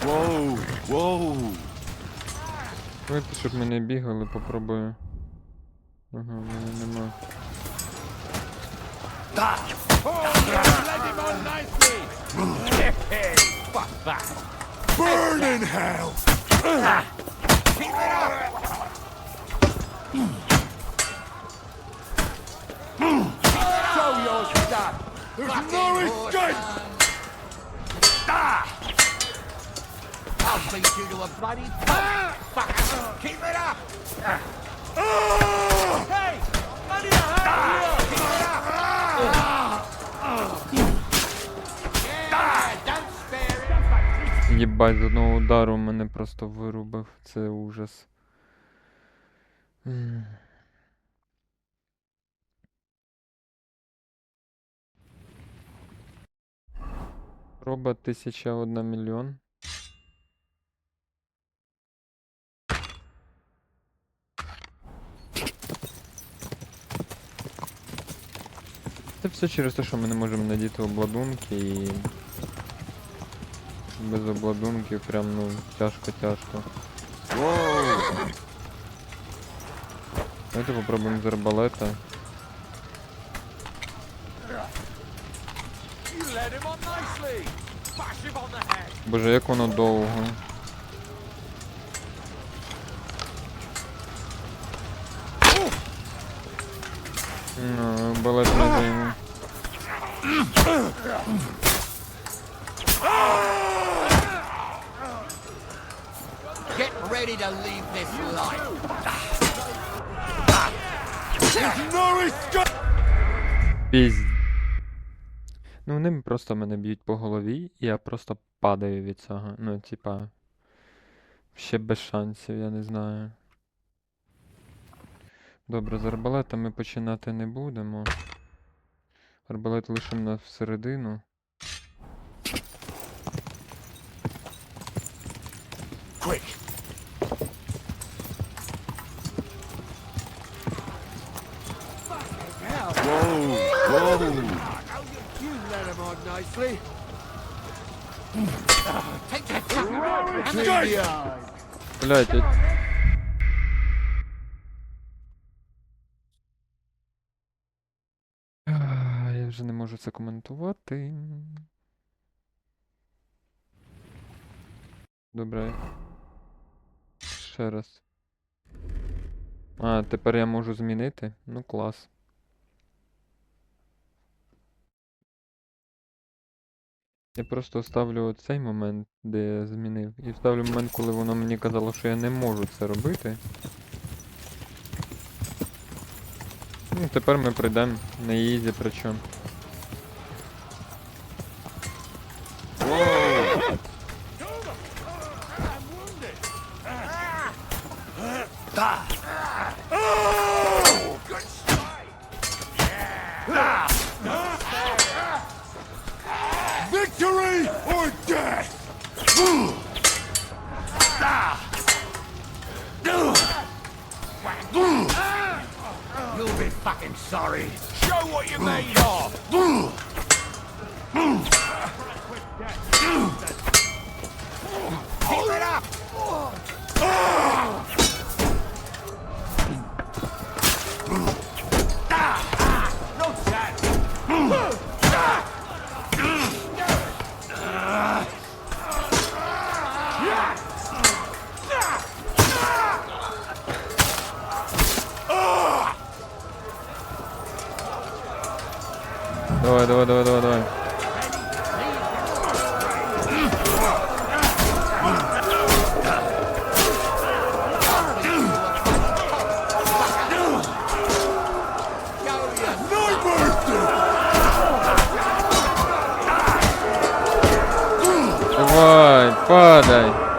Воу, воу. Давайте, щоб ми не бігали, попробую. Ага, в мене нема. Burn in hell! Keep it up! Show your stuff! There's no escape! I'll beat you to a bloody pulp! Fucker! Keep it up! Hey! Bloody hell! Keep it up! Yeah, don't spare it! Єбать, з одного удару мене просто вирубив. Це ужас. Проба 1001 мільйон. Це все через те, що ми не можемо надіти обладунки і без обладунків прям, ну, тяжко-тяжко. Давайте попробуємо з арбалета. Боже, як воно довго. Ну, арбалет не займу. Get ready to leave this life! Пізь. Ну, вони просто мене б'ють по голові, і я просто падаю від цього. Ну, типа, ще без шансів, я не знаю. Добре, з арбалета ми починати не будемо. Арбалет лишимо на всередину. Quick! Whoa! Whoa! You let him on nicely. Take that Блять, я вже не можу це коментувати. Добре. Ще раз. А, тепер я можу змінити? Ну, клас. Я просто ставлю цей момент, де я змінив. І ставлю момент, коли воно мені казало, що я не можу це робити. Ну, тепер ми прийдемо на ізі, причому. Victory or death! You'll be fucking sorry. Show what you're made of. Keep it up. No chance. Давай, давай, давай, давай, давай. Давай, падай.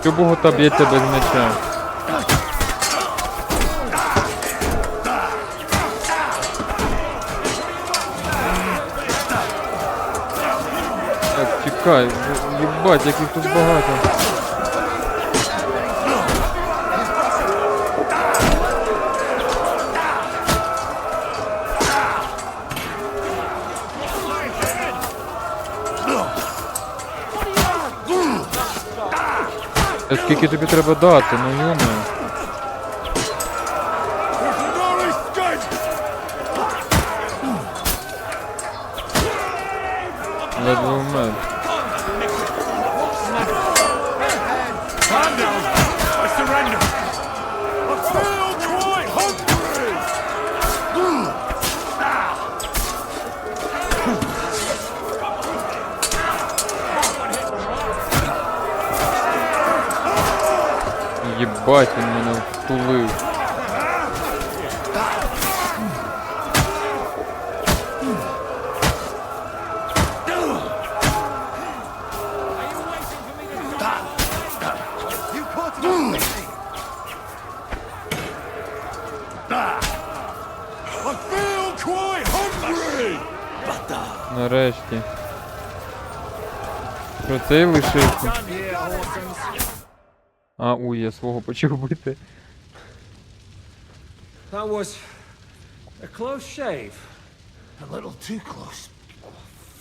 Що Богота б'ється без меча? Так, чекай, їбать, яких тут багато. Та скільки тобі треба дати, ну йомо. Ледве вмер. Єбать, він мене втулив. Нарешті. Що цей лишився? А, уй, я свого почав бити. That was a close shave. A little too close.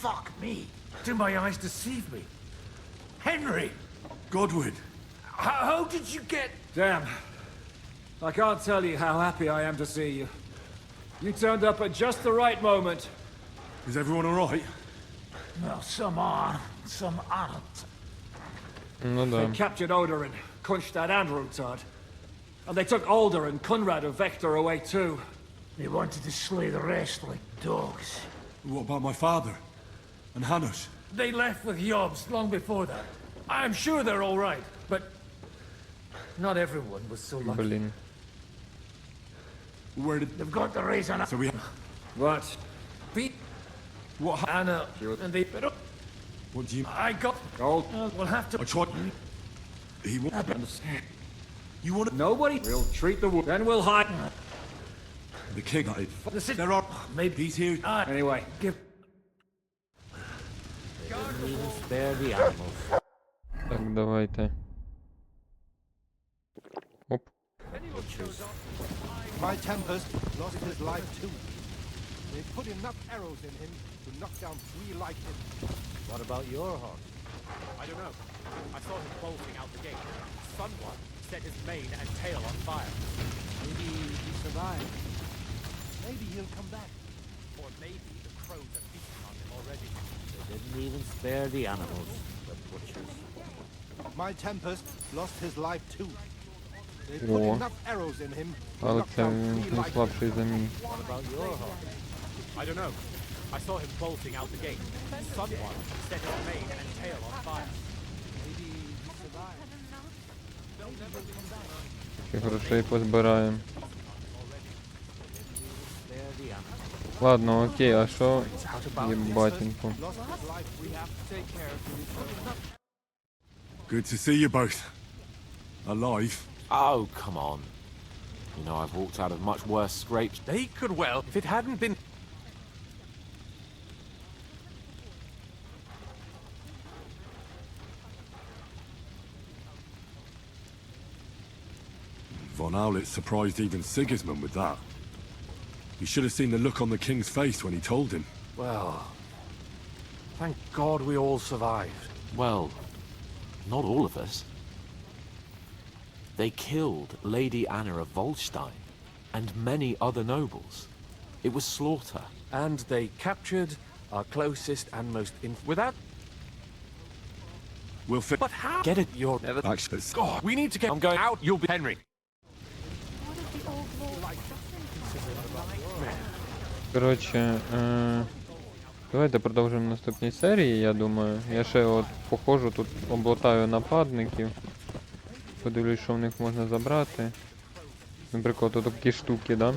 Fuck me. Do my eyes deceive me? Henry! Godwin! How did you get... Damn. I can't tell you how happy I am to see you. You turned up at just the right moment. Is everyone alright? Well, some are, some aren't. Ну да. They captured Oder and Kunstad and Rutard. And they took Alder and Kunrad of Vector away too. They wanted to slay the rest like dogs. What about my father? And Hanush? They left with Yobs long before that. I'm sure they're all right, but not everyone was so lucky. Блін. Where did... They've got the race on us. So we... What? Pete? What... Anna and they... What do you... I got... Gold. We'll have to... I tried... He won't... You want to... Nobody? We'll treat the wood. Then we'll hide. The king... There are... Maybe he's here... Anyway, give... They didn't even spare the animals. Так, давайте. Оп. My Tempest lost his life too. They put enough arrows in him to knock down 3 like him. What about your horse? I don't know. I saw him bolting out the gate. Someone set his mane and tail on fire. Maybe he survived. Maybe he'll come back. Or maybe the crows are feasting on him already. They didn't even spare the animals, the butchers. My Tempest lost his life too. They put О, enough arrows in him to але knock це down він 3 like слабший him. за мій. What about your horse? I don't know. I saw him bolting out the gate. Someone set his mane and tail on fire. Maybe he survived. І грошей позбираємо. Spare the animals. Ладно, окей, а що? Єбатенько. Lost his life. We have to take care of each other. Good to see you both. Alive. Oh, come on. You know, I've walked out of much worse scrapes. They could well, if it hadn't been... Von Owlett surprised even Sigismund with that. You should have seen the look on the king's face when he told him. Well, thank God we all survived. Well, not all of us. They killed Lady Anna of Volstein and many other nobles. It was slaughter. And they captured our closest and most without... We'll fit. But how? Get it? You're never... Actually, God, we need to get... I'm going out, you'll be... Henry. Коротше, давайте продовжимо в наступній серії, я думаю. Я ще от походжу, тут облатаю нападників. Подивлюсь, що в них можна забрати. Наприклад, тут такі штуки, да?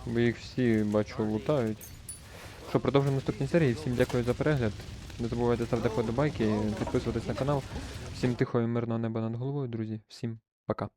Бо їх всі, бачу, лутають. Що, продовжуємо наступні серії. Всім дякую за перегляд. Не забувайте ставити вподобайки, підписуватись на канал. Всім тихого і мирного неба над головою, друзі. Всім пока.